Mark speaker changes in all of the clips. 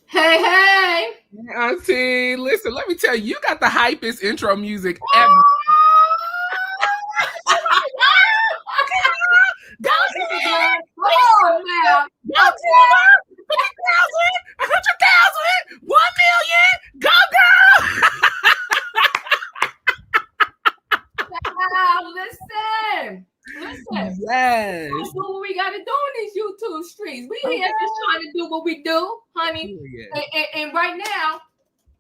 Speaker 1: Hey, hey.
Speaker 2: Auntie, listen, let me tell you, you got the hypest intro music ever. Go, Diva!
Speaker 1: Come on now.
Speaker 2: Go, Diva! 50,000, 100,000, 1,000,000. Go, girl!
Speaker 1: Listen.
Speaker 2: Yes.
Speaker 1: Let's do what we got to do in these YouTube streets. We here just trying to do what we do, honey. And right now,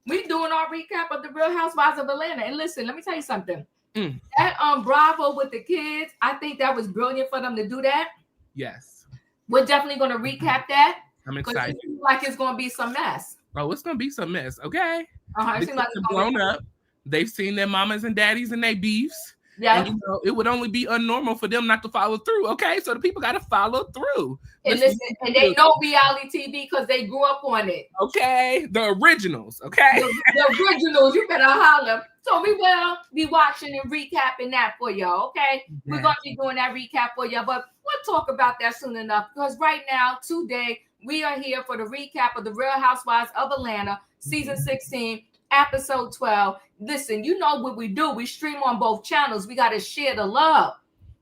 Speaker 1: we doing our recap of the Real Housewives of Atlanta. And listen, let me tell you something. That Bravo with the kids, I think that was brilliant for them to do that.
Speaker 2: Yes.
Speaker 1: We're definitely going to recap that.
Speaker 2: I'm excited.
Speaker 1: It seems like it's going to be some mess.
Speaker 2: Oh, it's going to be some mess, okay?
Speaker 1: It seems like
Speaker 2: it's blown up. They've seen their mamas and daddies and their beefs.
Speaker 1: Yeah.
Speaker 2: And, it would only be unnormal for them not to follow through, okay? So the people got to follow through.
Speaker 1: And listen, and they know reality TV because they grew up on it.
Speaker 2: Okay? The originals, okay?
Speaker 1: The originals, you better holler. So we will be watching and recapping that for y'all, okay? Yeah. We're going to be doing that recap for y'all, but we'll talk about that soon enough because right now, today, we are here for the recap of the Real Housewives of Atlanta, Season 16, Episode 12. Listen, you know what we do. We stream on both channels. We got to share the love.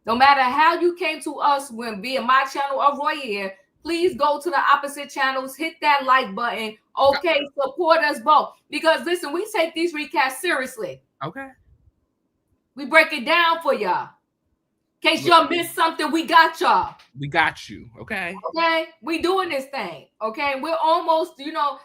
Speaker 1: No matter how you came to us when via my channel or Royaire, please go to the opposite channels, hit that like button. Okay, support us both. Because listen, we take these recaps seriously.
Speaker 2: Okay.
Speaker 1: We break it down for y'all. In case y'all missed something, we got y'all.
Speaker 2: We got you, okay?
Speaker 1: Okay, we doing this thing, okay? We're almost,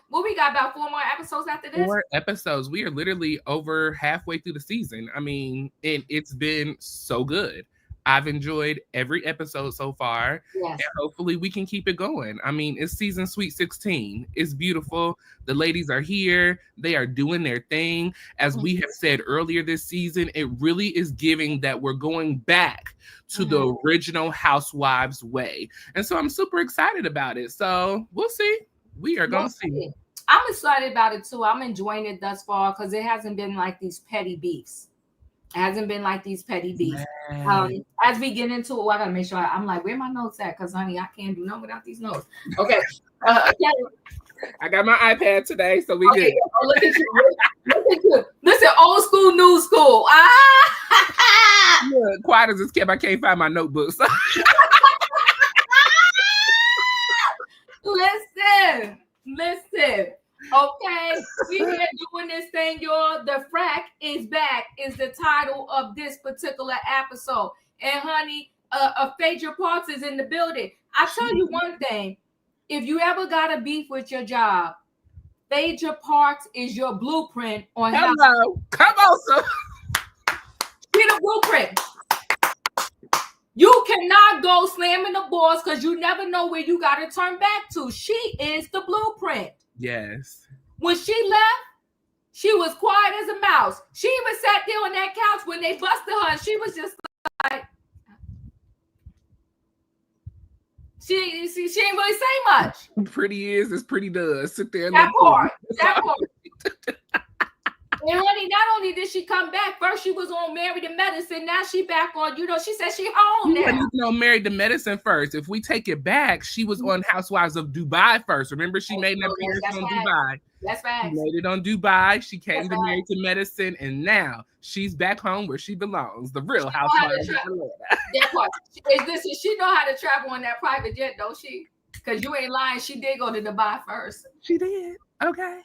Speaker 1: what we got, about 4 more episodes after this?
Speaker 2: 4 episodes. We are literally over halfway through the season. I mean, and it's been so good. I've enjoyed every episode so far.
Speaker 1: Yes.
Speaker 2: And hopefully we can keep it going. I mean, it's season sweet 16. It's beautiful. The ladies are here. They are doing their thing. As we have said earlier this season, it really is giving that we're going back to the original Housewives way. And so I'm super excited about it. So we'll see. We are going to see.
Speaker 1: I'm excited about it too. I'm enjoying it thus far because it hasn't been like these petty beefs. As we get into it, I gotta make sure I'm like, where my notes at? Because honey, I can't do nothing without these notes. Okay.
Speaker 2: I got my iPad today, so we good.
Speaker 1: Oh, look at you. Look at you. Listen, old school, new school.
Speaker 2: Look, quiet as it's kept, I can't find my notebooks.
Speaker 1: Listen. Okay, we here doing this thing, y'all. The Frack is Back is the title of this particular episode. And honey, Phaedra Parks is in the building. I tell you one thing, if you ever got a beef with your job, Phaedra Parks is your blueprint on how.
Speaker 2: Come on, sir.
Speaker 1: Be the blueprint. You cannot go slamming the balls because you never know where you got to turn back to. She is the blueprint.
Speaker 2: Yes.
Speaker 1: When she left, she was quiet as a mouse. She even sat there on that couch when they busted her. And she was just like, she ain't really say much.
Speaker 2: Pretty is pretty does. Sit there and
Speaker 1: that part. And honey, not only did she come back, first she was on Married to Medicine. Now she back on, she said she home now.
Speaker 2: Married to Medicine first. If we take it back, she was on Housewives of Dubai first. Remember, she made an appearance on Dubai.
Speaker 1: That's right.
Speaker 2: She made it on Dubai. She came to Married to Medicine, and now she's back home where she belongs. The Real Housewives of Atlanta.
Speaker 1: That part. Listen, she know how to travel on that private jet, don't she? Because you ain't lying. She did go to Dubai first.
Speaker 2: She did. Okay.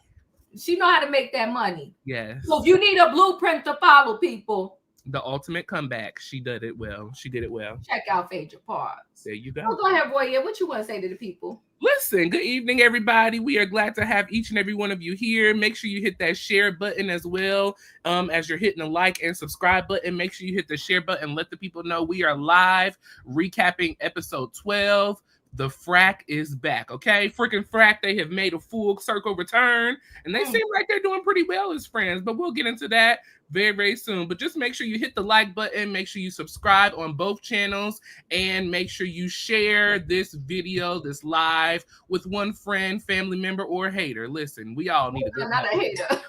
Speaker 1: She know how to make that money.
Speaker 2: Yes.
Speaker 1: So if you need a blueprint to follow, people.
Speaker 2: The ultimate comeback. She did it well.
Speaker 1: Check out Phaedra Parks.
Speaker 2: There you go.
Speaker 1: Oh, go ahead, Royaire. What you want to say to the people?
Speaker 2: Listen, good evening, everybody. We are glad to have each and every one of you here. Make sure you hit that share button as well as you're hitting the like and subscribe button. Make sure you hit the share button. Let the people know we are live recapping episode 12. The Frack is back, okay? Freaking Frack, they have made a full circle return, and they seem like they're doing pretty well as friends, but we'll get into that very, very soon. But just make sure you hit the like button, make sure you subscribe on both channels, and make sure you share this video, this live, with one friend, family member, or hater. Listen, we all need a good
Speaker 1: not a hater.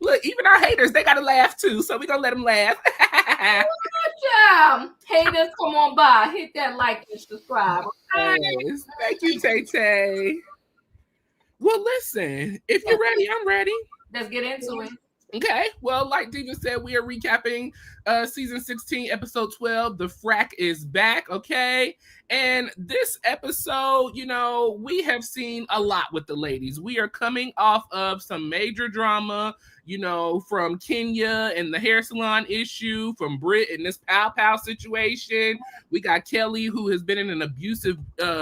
Speaker 2: Look, even our haters, they got to laugh too, so we're going to let them laugh.
Speaker 1: Haters, come on by. Hit that like and subscribe. Okay?
Speaker 2: Yes. Thank you, Tay Tay. Well, listen, if you're ready, I'm ready.
Speaker 1: Let's get into it.
Speaker 2: Okay, well, like Diva said, we are recapping season 16, episode 12. The Frack is back, okay? And this episode, you know, we have seen a lot with the ladies. We are coming off of some major drama, you know, from Kenya and the hair salon issue, from Brit and this pow situation. We got Kelly, who has been in an abusive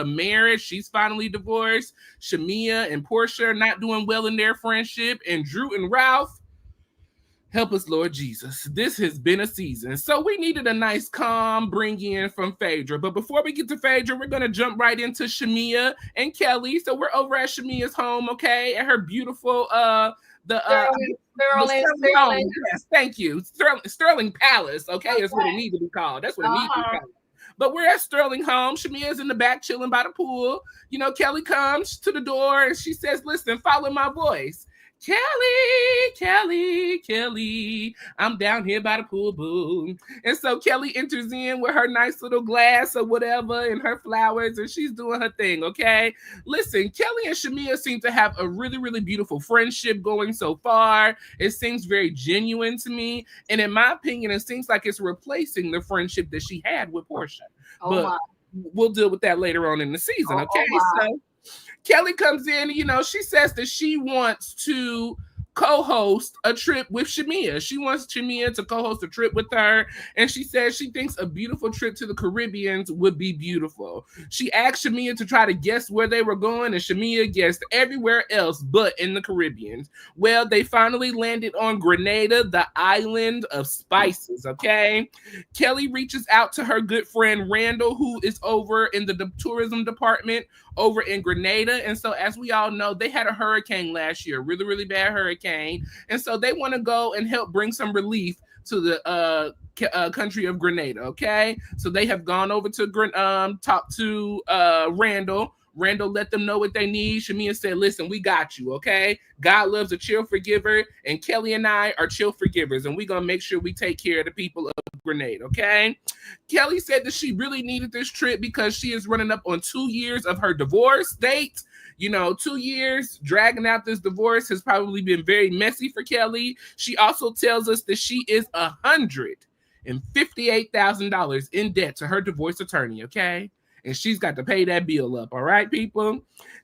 Speaker 2: marriage. She's finally divorced. Shamia and Porsha are not doing well in their friendship. And Drew and Ralph, help us, Lord Jesus. This has been a season. So we needed a nice calm bring in from Phaedra. But before we get to Phaedra, we're going to jump right into Shamia and Kelly. So we're over at Shamia's home, okay? At her beautiful,
Speaker 1: Sterling.
Speaker 2: Yes, thank you. Sterling Palace, okay, is what it needs to be called. That's what it needs to be called. But we're at Sterling home. Shamia's in the back chilling by the pool. You know, Kelly comes to the door and she says, listen, follow my voice. Kelly, I'm down here by the pool, boo. And so Kelly enters in with her nice little glass or whatever and her flowers, and she's doing her thing, okay? Listen, Kelly and Shamia seem to have a really, really beautiful friendship going so far. It seems very genuine to me. And in my opinion, it seems like it's replacing the friendship that she had with Porsha. But we'll deal with that later on in the season, okay? So Kelly comes in, you know, she says that she wants to co-host a trip with Shamia. She wants Shamia to co-host a trip with her, and she says she thinks a beautiful trip to the Caribbean would be beautiful. She asked Shamia to try to guess where they were going, and Shamia guessed everywhere else but in the Caribbean. Well, they finally landed on Grenada, the island of spices, okay? Kelly reaches out to her good friend Randall, who is over in the tourism department over in Grenada. And so, as we all know, they had a hurricane last year, really, really bad hurricane. And so they want to go and help bring some relief to the country of Grenada, okay? So they have gone over to talk to Randall. Randall let them know what they need. Shamia said, listen, we got you, okay? God loves a chill forgiver, and Kelly and I are chill forgivers, and we're going to make sure we take care of the people of Grenada, okay? Kelly said that she really needed this trip because she is running up on 2 years of her divorce date. You know, 2 years dragging out this divorce has probably been very messy for Kelly. She also tells us that she is $158,000 in debt to her divorce attorney, okay? And she's got to pay that bill up, all right, people?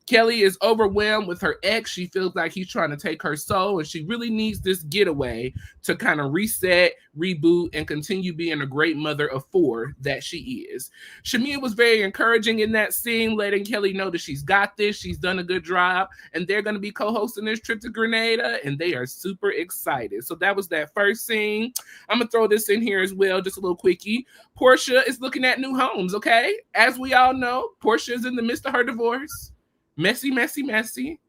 Speaker 2: Kelly is overwhelmed with her ex. She feels like he's trying to take her soul, and she really needs this getaway to kind of reset, reboot, and continue being a great mother of 4 that she is. Shamia was very encouraging in that scene, letting Kelly know that she's got this, she's done a good job, and they're going to be co-hosting this trip to Grenada, and they are super excited. So that was that first scene. I'm going to throw this in here as well, just a little quickie. Porsha is looking at new homes, okay? As we all know, Porsha is in the midst of her divorce. Messy.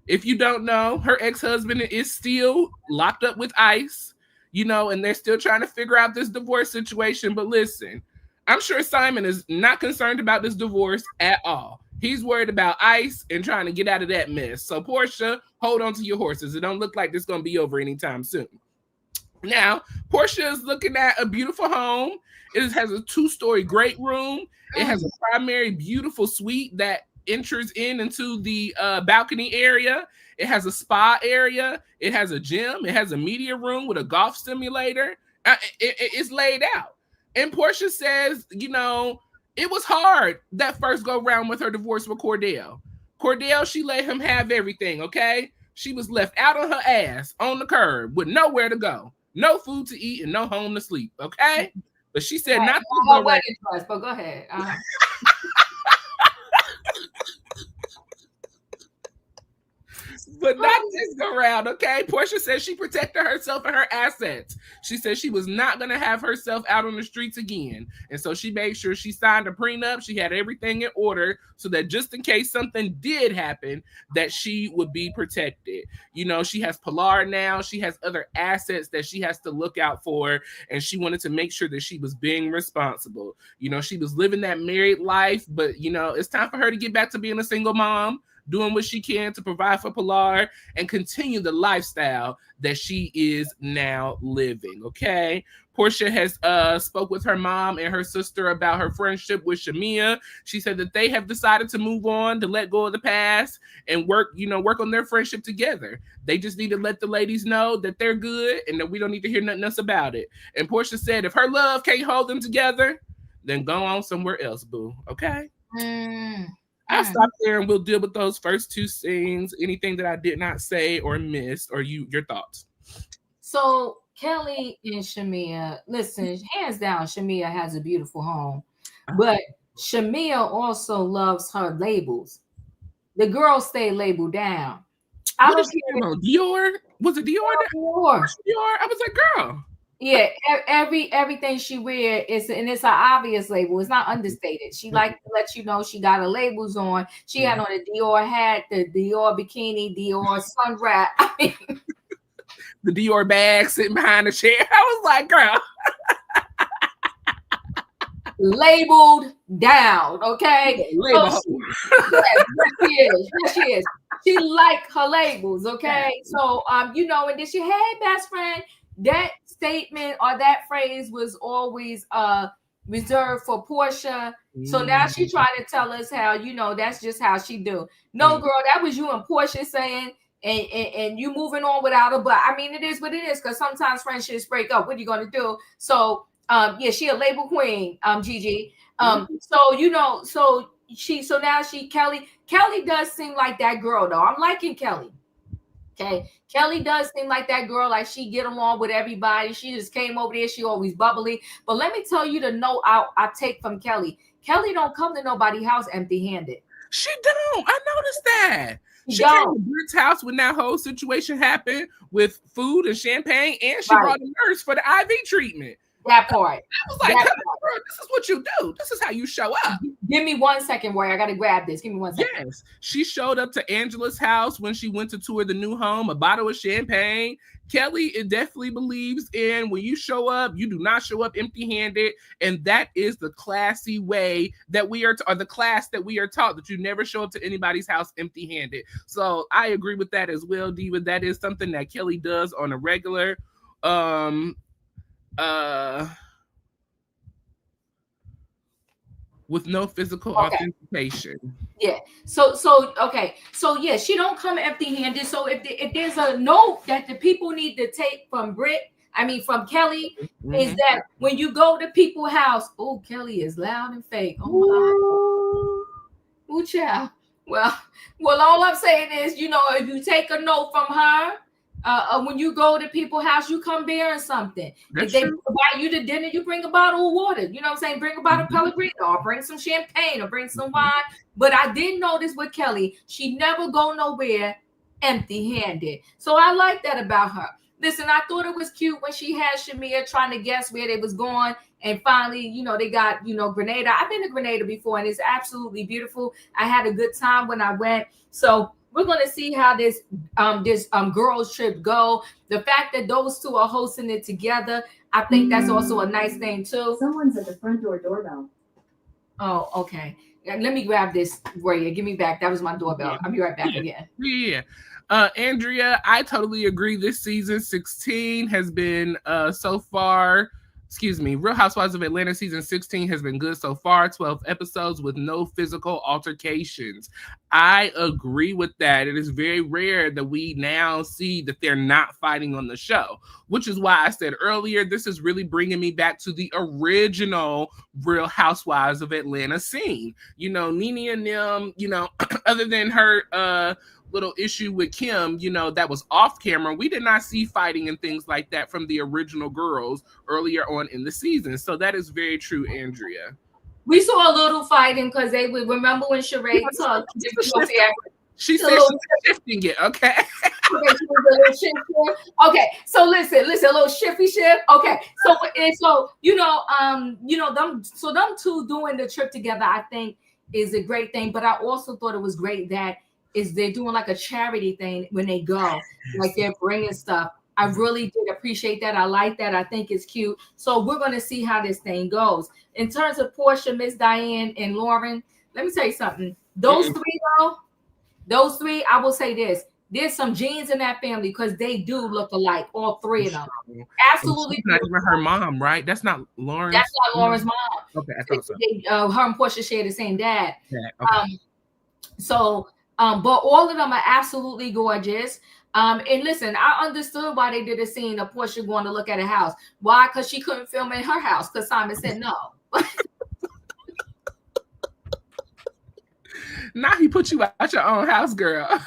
Speaker 2: If you don't know, her ex-husband is still locked up with ICE, you know, and they're still trying to figure out this divorce situation. But listen, I'm sure Simon is not concerned about this divorce at all. He's worried about ICE and trying to get out of that mess. So Porsha, hold on to your horses. It don't look like this is going to be over anytime soon. Now, Porsha is looking at a beautiful home. It has a 2-story great room. It has a primary beautiful suite that enters into the balcony area. It has a spa area. It has a gym. It has a media room with a golf simulator. It's laid out. And Porsha says, you know, it was hard that first go round with her divorce with Cordell. She let him have everything, okay? She was left out on her ass on the curb with nowhere to go, no food to eat, and no home to sleep, okay? But she said not to go right.
Speaker 1: But go ahead.
Speaker 2: But not this go round, okay? Porsha says she protected herself and her assets. She said she was not going to have herself out on the streets again. And so she made sure she signed a prenup. She had everything in order so that just in case something did happen, that she would be protected. You know, she has Pilar now. She has other assets that she has to look out for. And she wanted to make sure that she was being responsible. You know, she was living that married life, but, you know, it's time for her to get back to being a single mom. doing what she can to provide for Pilar and continue the lifestyle that she is now living. Okay. Porsha has spoke with her mom and her sister about her friendship with Shamia. She said that they have decided to move on, to let go of the past and work on their friendship together. They just need to let the ladies know that they're good and that we don't need to hear nothing else about it. And Porsha said if her love can't hold them together, then go on somewhere else, boo. Okay? I'll stop there and we'll deal with those first two scenes. Anything that I did not say or missed, or your thoughts.
Speaker 1: So Kelly and Shamia, listen, hands down, Shamia has a beautiful home. But Shamia also loves her labels. The girls stay labeled down. I don't care.
Speaker 2: Dior? Was it Dior?
Speaker 1: Dior.
Speaker 2: I was like, girl.
Speaker 1: Yeah, everything she wear is, and it's an obvious label. It's not understated. She like to let you know she got her labels on. She had on a Dior hat, the Dior bikini, Dior sun wrap. I mean,
Speaker 2: the Dior bag sitting behind the chair. I was like, girl.
Speaker 1: Labeled down, okay?
Speaker 2: Label.
Speaker 1: Yes, she is. She like her labels, okay? So, and then she, hey, best friend, that statement or that phrase was always reserved for Porsha. So now she trying to tell us how, that's just how she do. No, girl, that was you and Porsha saying, and you moving on without her. But I meing, it is what it is, because sometimes friendships break up. What are you gonna do? So she a label queen, Gigi. So now Kelly does seem like that girl though. I'm liking Kelly. Okay, Kelly does seem like that girl, like she get along with everybody. She just came over there. She always bubbly. But let me tell you the note I take from Kelly. Kelly don't come to nobody's house empty-handed.
Speaker 2: She don't. I noticed that. She came to Britt's house when that whole situation happened with food and champagne, and she brought a nurse for the IV treatment.
Speaker 1: That part.
Speaker 2: I was like, girl, this is what you do. This is how you show up.
Speaker 1: Give me 1 second, Roy. I got to grab this. Give me 1 second.
Speaker 2: Yes. She showed up to Angela's house when she went to tour the new home, a bottle of champagne. Kelly definitely believes in when you show up, you do not show up empty-handed. And that is the classy way that we are, or the class that we are taught, that you never show up to anybody's house empty-handed. So I agree with that as well, Diva. That is something that Kelly does on a regular. With no physical authentication.
Speaker 1: Yeah. So yeah, she don't come empty-handed. So if there's a note that the people need to take from from Kelly, is that when you go to people's house, oh, Kelly is loud and fake. Oh my. Ooh, child. Well, all I'm saying is, if you take a note from her, when you go to people's house, you come bearing something. If they provide you the dinner, you bring a bottle of water. You know what I'm saying? Bring a bottle of Pellegrino, or bring some champagne, or bring some wine. But I did notice with Kelly, she never go nowhere empty-handed. So I like that about her. Listen, I thought it was cute when she had Shamia trying to guess where they was going. And finally, they got, Grenada. I've been to Grenada before, and it's absolutely beautiful. I had a good time when I went. So we're going to see how this girls trip go. The fact that those two are hosting it together, I think that's also a nice thing too.
Speaker 3: Someone's at the front doorbell.
Speaker 1: Oh, okay. Let me grab this, Royaire. Give me back. That was my doorbell. I'll be right back again.
Speaker 2: Yeah. Andrea, I totally agree. This season 16 has been so far. Real Housewives of Atlanta season 16 has been good so far. 12 episodes with no physical altercations. I agree with that. It is very rare that we now see that they're not fighting on the show, which is why I said earlier, this is really bringing me back to the original Real Housewives of Atlanta scene. Nene and them, other than her little issue with Kim, that was off camera. We did not see fighting and things like that from the original girls earlier on in the season. So that is very true, Andrea.
Speaker 1: We saw a little fighting because they would remember when Sheree talked.
Speaker 2: She said she's shifting it. Okay.
Speaker 1: Okay. So listen, a little shifty shift. Okay. So them two doing the trip together, I think, is a great thing. But I also thought it was great that they're doing like a charity thing when they go, like they're bringing stuff. I really did appreciate that. I like that. I think it's cute. So we're going to see how this thing goes. In terms of Porsha, Miss Diane, and Lauren, let me tell you something. Those three, though, those three, I will say this. There's some genes in that family because they do look alike, all three of them. Absolutely.
Speaker 2: She's not even her mom, right? That's not Lauren's.
Speaker 1: That's not Lauren's mom.
Speaker 2: Okay, I thought so.
Speaker 1: Her and Porsha share the same dad.
Speaker 2: Yeah, okay.
Speaker 1: But all of them are absolutely gorgeous. And listen, I understood why they did a scene of Porsha going to look at a house. Why? Because she couldn't film in her house because Simon said no.
Speaker 2: Now he put you out your own house, girl.
Speaker 1: So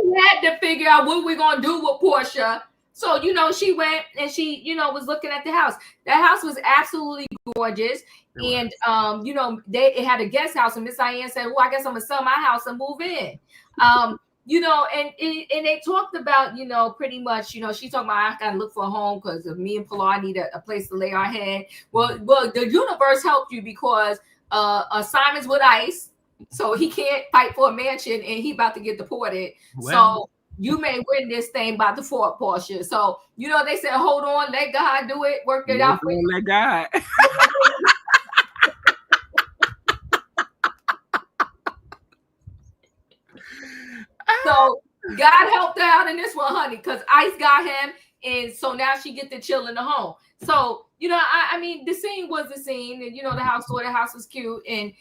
Speaker 1: we had to figure out what we're gonna do with Porsha. So she went and she was looking at the house. That house was absolutely gorgeous, and it had a guest house. And Miss Diane said, "Well, I guess I'm gonna sell my house and move in." And they talked about pretty much she talked about I gotta look for a home because of me and Pilar need a place to lay our head. Well, the universe helped you because Simon's with ICE. So he can't fight for a mansion and he about to get deported. Well, so you may win this thing by default, Porsha. So, they said, hold on, let God do it, work it out for you.
Speaker 2: Let God.
Speaker 1: So God helped her out in this one, honey, because ICE got him. And so now she get to chill in the home. So, I mean, the scene was the scene. And, the house was cute. And,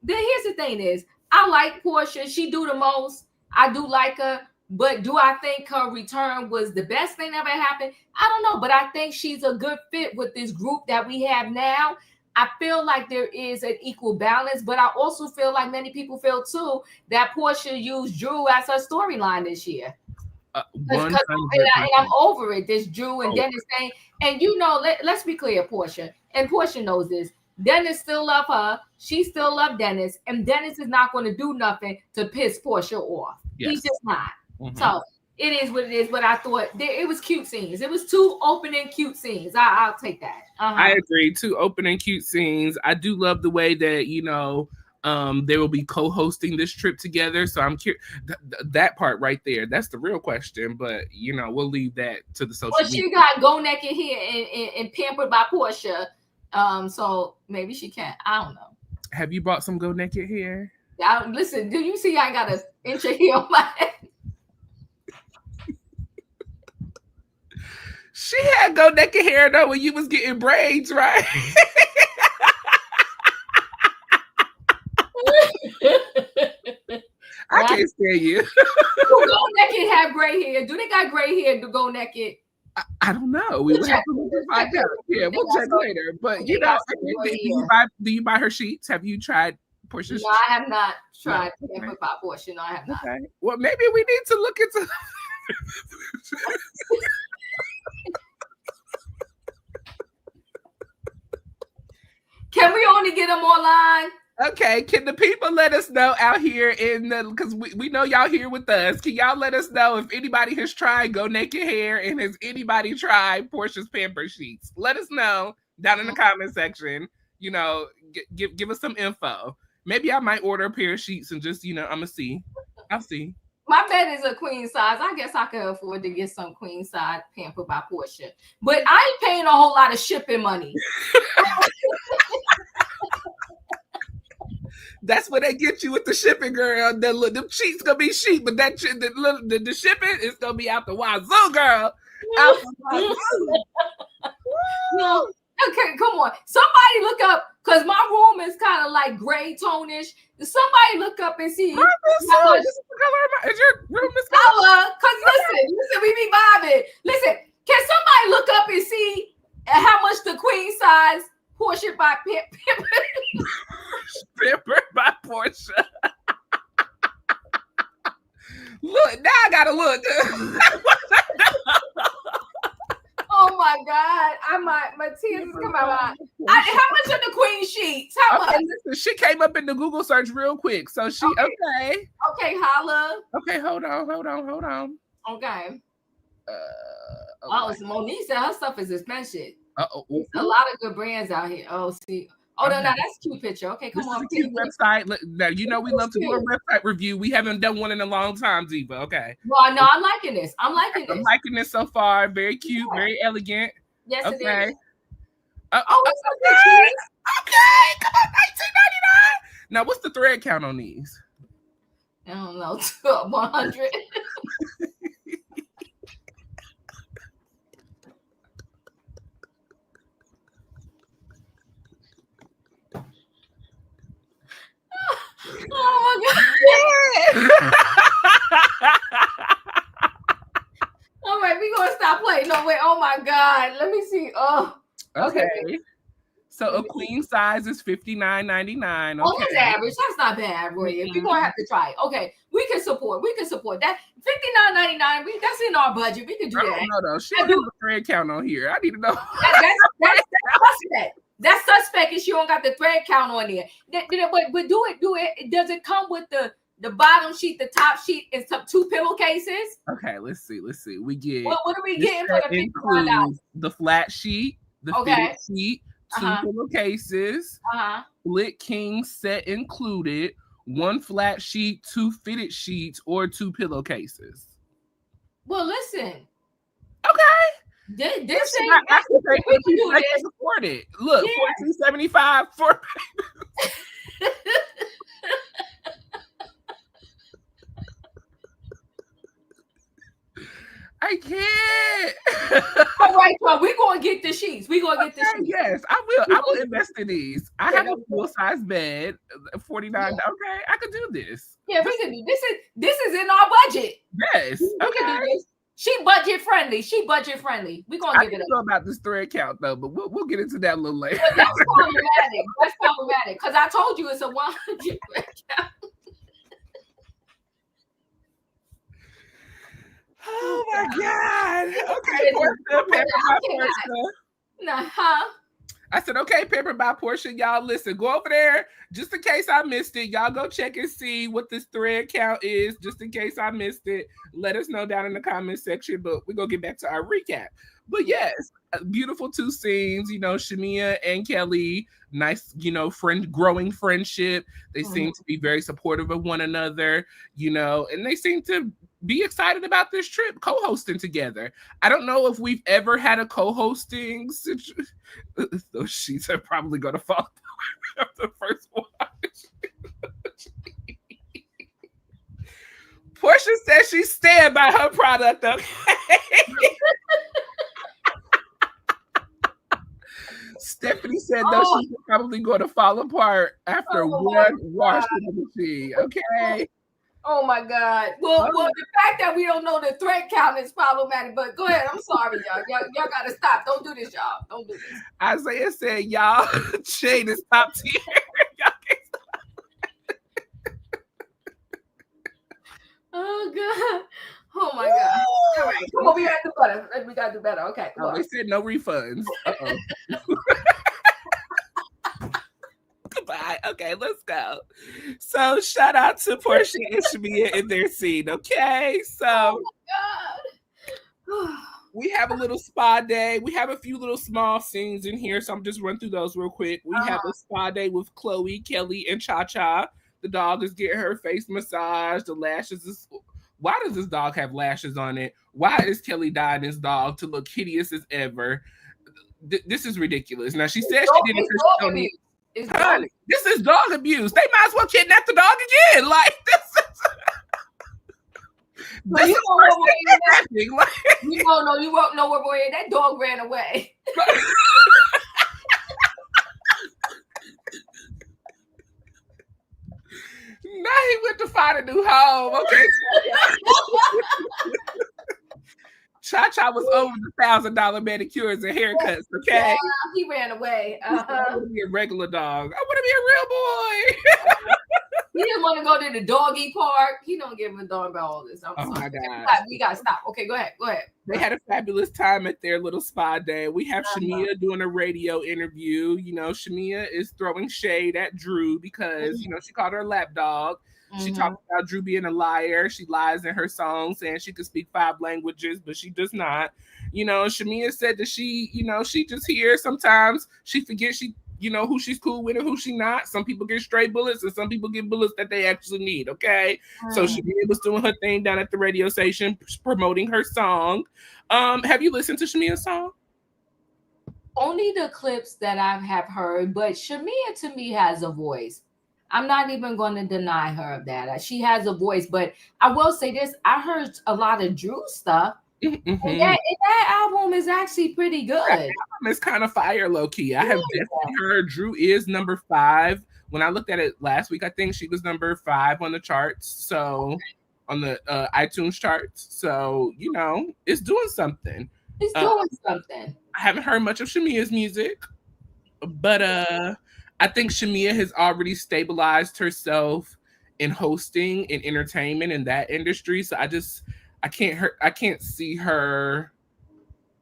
Speaker 1: here's the thing is, I like Porsha. She do the most. I do like her. But do I think her return was the best thing that ever happened? I don't know. But I think she's a good fit with this group that we have now. I feel like there is an equal balance. But I also feel like many people feel, too, that Porsha used Drew as her storyline this year. And I'm over it. This Drew and Dennis thing. And, let's be clear, Porsha. And Porsha knows this. Dennis still love her. She still love Dennis. And Dennis is not going to do nothing to piss Porsha off. Yes. He's just not. Mm-hmm. So it is what it is. But I thought it was cute scenes. It was two opening cute scenes. I'll take that.
Speaker 2: I agree. Two opening cute scenes. I do love the way that, they will be co-hosting this trip together. So I'm curious. That part right there, that's the real question. But, we'll leave that to the social media.
Speaker 1: She got Go Naked here and Pampered by Porsha. So maybe she can't. I don't know.
Speaker 2: Have you bought some Go Naked hair?
Speaker 1: Listen, do you see I got an inch of hair on my head?
Speaker 2: She had Go Naked hair though when you was getting braids, right? I can't stand you.
Speaker 1: Go Naked have gray hair. Do they got gray hair to Go Naked?
Speaker 2: I don't know. We will have to find out. Yeah, we'll check later. But do you buy her sheets? Have you tried Porsha's?
Speaker 1: No, I have not tried Pampered by Porsha. No, I have not.
Speaker 2: Okay. Well, maybe we need to look into.
Speaker 1: Can we only get them online?
Speaker 2: Okay, can the people let us know out here because we know y'all here with us. Can y'all let us know if anybody has tried Go Naked hair and has anybody tried Porsha's pamper sheets? Let us know down in the comment section. Give us some info. Maybe I might order a pair of sheets and just, I'm gonna see. I'll see.
Speaker 1: My bed is a queen size. I guess I could afford to get some queen size Pampered by Porsha. But I ain't paying a whole lot of shipping money.
Speaker 2: That's what they get you with the shipping, girl. The sheets gonna be cheap, but the shipping is gonna be out the wazoo, girl. Out the wazoo.
Speaker 1: No, okay, come on. Somebody look up because my room is kind of like gray tonish. Somebody look up and see.
Speaker 2: Is your room this
Speaker 1: color? Because listen, we be vibing. Listen, can somebody look up and see how much the queen size Porsha by
Speaker 2: Pampered by Porsha. Look, now I gotta look.
Speaker 1: Oh my God! My tears is coming out. How much are the queen sheets? How much?
Speaker 2: Listen, she came up in the Google search real quick, so she okay.
Speaker 1: Okay, holla.
Speaker 2: Okay, hold on.
Speaker 1: Okay.
Speaker 2: Okay.
Speaker 1: So Monique said her stuff is expensive.
Speaker 2: Uh-oh.
Speaker 1: A lot of good brands out here. Oh, see. Oh, no, that's a cute picture. Okay, come on.
Speaker 2: Cute website. Now, we love to do a website review. We haven't done one in a long time, Diva. Okay.
Speaker 1: Well, no, I'm liking this. I'm liking this
Speaker 2: so far. Very cute, very elegant.
Speaker 1: Yes,
Speaker 2: it is.
Speaker 1: It's
Speaker 2: okay. Okay, come on, $19.99. Now, what's the thread count on these?
Speaker 1: I don't know, 100. Oh my God. All right, we're gonna stop playing. No, wait. Oh my God. Let me see. Oh,
Speaker 2: okay. So a queen size is $59.99.
Speaker 1: Oh, that's average. That's not bad, Roy. We're gonna have to try it. Okay, we can support that. $59.99. That's in our budget. We can do that.
Speaker 2: No. She don't have a thread count on here. I need to know.
Speaker 1: That's suspect. That's suspect if she don't got the thread count on there. But do it. Does it come with the bottom sheet, the top sheet, and some 2 pillowcases?
Speaker 2: Okay, let's see. We get
Speaker 1: what are we getting for the $59?
Speaker 2: The flat sheet, the fitted sheet, 2 pillowcases, split king set included, 1 flat sheet, 2 fitted sheets, or 2 pillowcases.
Speaker 1: Well, listen.
Speaker 2: Okay.
Speaker 1: This ain't.
Speaker 2: We can do this. Support it. Look, $14.75 for. I can't.
Speaker 1: All right, so we're gonna get the sheets.
Speaker 2: Yes, I will. I will invest in these. I have a full-size bed, $49. Okay, I could do this.
Speaker 1: Yeah, we can do this. This is in our budget.
Speaker 2: Yes.
Speaker 1: We can do this. She budget friendly. We're gonna give it up.
Speaker 2: I don't know about this thread count though, but we'll get into that a little later.
Speaker 1: But that's problematic. Because I told you it's a 100 thread count.
Speaker 2: Oh my God. Okay, Porsha, pampered by Porsha. I said, okay, pampered by Porsha. Y'all listen, go over there. Just in case I missed it, y'all go check and see what this thread count is. Just in case I missed it, let us know down in the comment section. But we're going to get back to our recap. But yes, beautiful 2 scenes, Shamia and Kelly, nice, growing friendship. They seem to be very supportive of one another, and they seem to be excited about this trip, co-hosting together. I don't know if we've ever had a co-hosting situation. Those sheets are probably going to fall after the first watch. Porsha says she's staying by her product, okay? Stephanie said, though, she's probably going to fall apart after one wash in the machine. Okay.
Speaker 1: Oh my God. Well, the fact that we don't know the thread count is problematic, but go ahead. I'm sorry, y'all. Y'all got to stop. Don't do this, y'all. Don't do this.
Speaker 2: Isaiah said, y'all, shade is top tier. Y'all can't stop.
Speaker 1: Oh God. Oh my God. All right. Come on, we got to do better. We got to do better. Okay.
Speaker 2: Oh, they said no refunds. Uh-oh. Goodbye. Okay, let's go. So shout out to Porsha and Shamia in their scene. Okay. So we have a little spa day. We have a few little small scenes in here. So I'm just run through those real quick. We have a spa day with Chloe, Kelly, and Cha-Cha. The dog is getting her face massaged. The lashes is... Why does this dog have lashes on it? Why is Kelly dyeing this dog to look hideous as ever? This is ridiculous. Now, she said she did it because she don't need... This is dog abuse. They might as well kidnap the dog again. Like, this is...
Speaker 1: But you won't know where Royaire. That dog ran away.
Speaker 2: Now he went to find a new home. Okay. Cha-Cha was over the $1,000 manicures and haircuts. Okay.
Speaker 1: Yeah, he ran away.
Speaker 2: I want to be a regular dog. I want to be a real boy.
Speaker 1: He didn't want to go to the doggy park. He don't give a darn about all this. I'm sorry.
Speaker 2: My God.
Speaker 1: We got to stop. Okay, go ahead.
Speaker 2: They had a fabulous time at their little spa day. We have Shamia doing a radio interview. Shamia is throwing shade at Drew because, she called her a lap dog. She talked about Drew being a liar. She lies in her song saying she could speak 5 languages, but she does not. Shamia said that she just hears sometimes. She forgets who she's cool with and who she not. Some people get stray bullets and some people get bullets that they actually need, okay? So Shamia was doing her thing down at the radio station promoting her song. Have you listened to Shamia's song?
Speaker 1: Only the clips that I have heard, but Shamia to me has a voice. I'm not even going to deny her of that. She has a voice, but I will say this: I heard a lot of Drew stuff, and that album is actually pretty good.
Speaker 2: It's kind of fire, low key. I have definitely heard Drew is number 5. When I looked at it last week, I think she was number 5 on the charts. So on the iTunes charts. So it's doing something.
Speaker 1: It's doing something.
Speaker 2: I haven't heard much of Shamia's music, but I think Shamia has already stabilized herself in hosting and entertainment in that industry. So I can't see her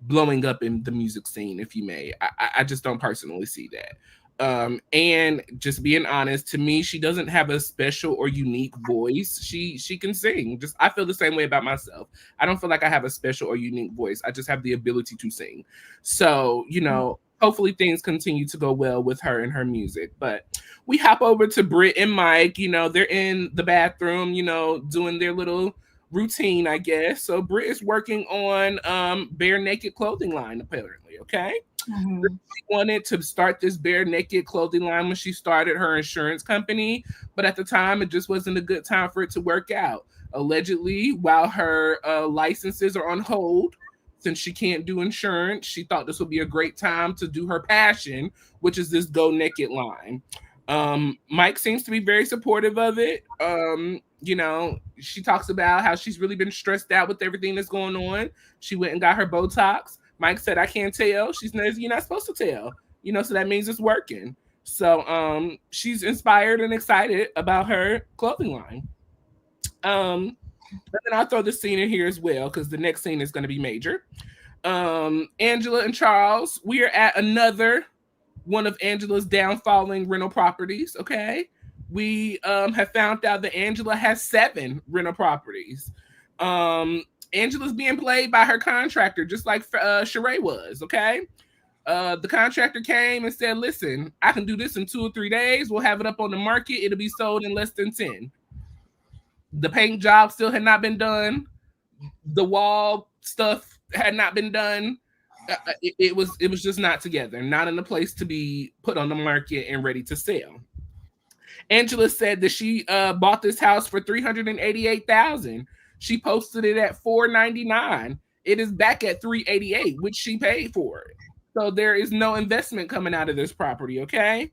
Speaker 2: blowing up in the music scene, if you may. I just don't personally see that. And just being honest, to me, she doesn't have a special or unique voice. She can sing. I feel the same way about myself. I don't feel like I have a special or unique voice. I just have the ability to sing. So, hopefully things continue to go well with her and her music. But we hop over to Britt and Mike. They're in the bathroom, doing their little routine, I guess. So Brit is working on bare naked clothing line, apparently. Okay. She wanted to start this bare naked clothing line when she started her insurance company, but at the time it just wasn't a good time for it to work out. Allegedly, while her licenses are on hold, since she can't do insurance, she thought this would be a great time to do her passion, which is this Go Naked line. Mike seems to be very supportive of it. She talks about how she's really been stressed out with everything that's going on. She went and got her Botox. Mike said, I can't tell. She says, you're not supposed to tell. So that means it's working. So she's inspired and excited about her clothing line. But then I'll throw the scene in here as well, because the next scene is going to be major. Angela and Charles, we are at another one of Angela's downfalling rental properties, okay? We have found out that Angela has 7 rental properties. Angela's being played by her contractor, just like Sheree was, okay? The contractor came and said, listen, I can do this in 2 or 3 days. We'll have it up on the market. It'll be sold in less than 10. The paint job still had not been done. The wall stuff had not been done. It was just not together, not in a place to be put on the market and ready to sell. Angela said that she bought this house for $388,000. She posted it at $499. It is back at $388, which she paid for it. So there is no investment coming out of this property, okay?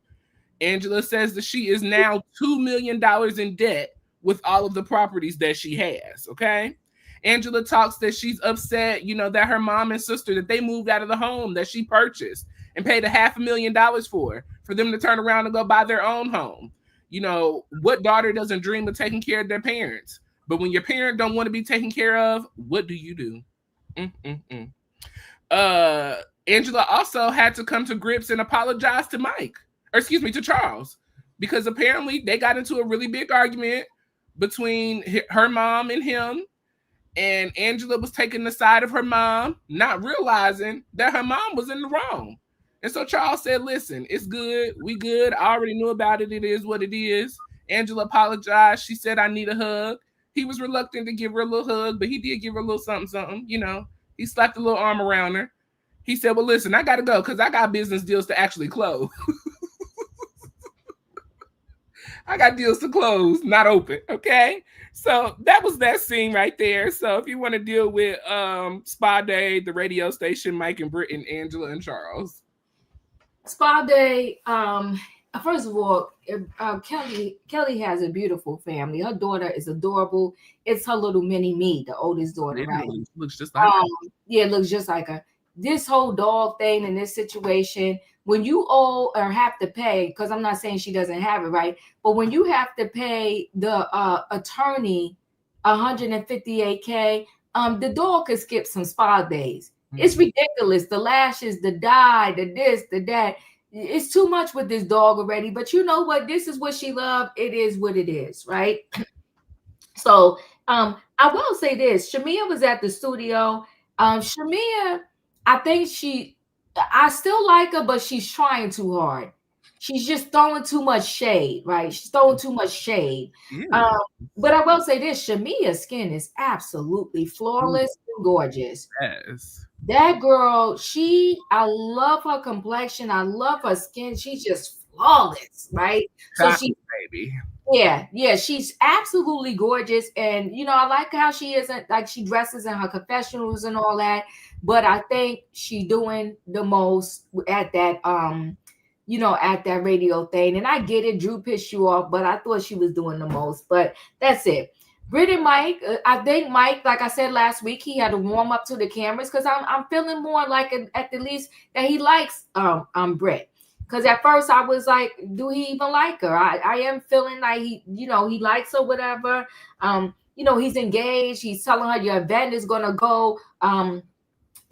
Speaker 2: Angela says that she is now $2 million in debt with all of the properties that she has, okay? Angela talks that she's upset, that her mom and sister, that they moved out of the home that she purchased and paid $500,000 for them to turn around and go buy their own home. What daughter doesn't dream of taking care of their parents? But when your parent don't want to be taken care of, what do you do? Angela also had to come to grips and apologize to Charles, because apparently they got into a really big argument between her mom and him, and Angela was taking the side of her mom, not realizing that her mom was in the wrong. And so Charles said, listen, it's good. We good. I already knew about it. It is what it is. Angela apologized. She said, I need a hug. He was reluctant to give her a little hug, but he did give her a little something. He slapped a little arm around her. He said, well, listen, I got to go because I got business deals to actually close. I got deals to close, not open. Okay. So that was that scene right there. So if you want to deal with Spa Day, the radio station, Mike and Britt and Angela and Charles.
Speaker 1: Spa Day, first of all, Kelly has a beautiful family. Her daughter is adorable. It's her little mini me, the oldest daughter, right?
Speaker 2: Looks just like her.
Speaker 1: Yeah, it looks just like her. This whole dog thing in this situation, when you owe or have to pay, because I'm not saying she doesn't have it, right? But when you have to pay the attorney $158K, the dog could skip some spa days. It's ridiculous. The lashes, the dye, the this, the that. It's too much with this dog already. But you know what? This is what she loved. It is what it is, right? So I will say this. Shamia was at the studio. Shamia, I think I still like her, but she's trying too hard. She's just throwing too much shade, right? She's throwing too much shade. But I will say this. Shamia's skin is absolutely flawless and gorgeous.
Speaker 2: Yes.
Speaker 1: That girl, I love her complexion. I love her skin. She's just flawless, right? So she,
Speaker 2: baby.
Speaker 1: yeah, she's absolutely gorgeous, and I like how she isn't like she dresses in her confessionals and all that, but I think she doing the most at that at that radio thing. And I get it, Drew pissed you off, but I thought she was doing the most. But that's it. Britt and Mike, I think Mike, like I said last week, he had to warm up to the cameras because I'm feeling more like at the least that he likes Britt. Because at first I was like, do he even like her? I am feeling like he likes her, whatever. He's engaged. He's telling her your event is gonna go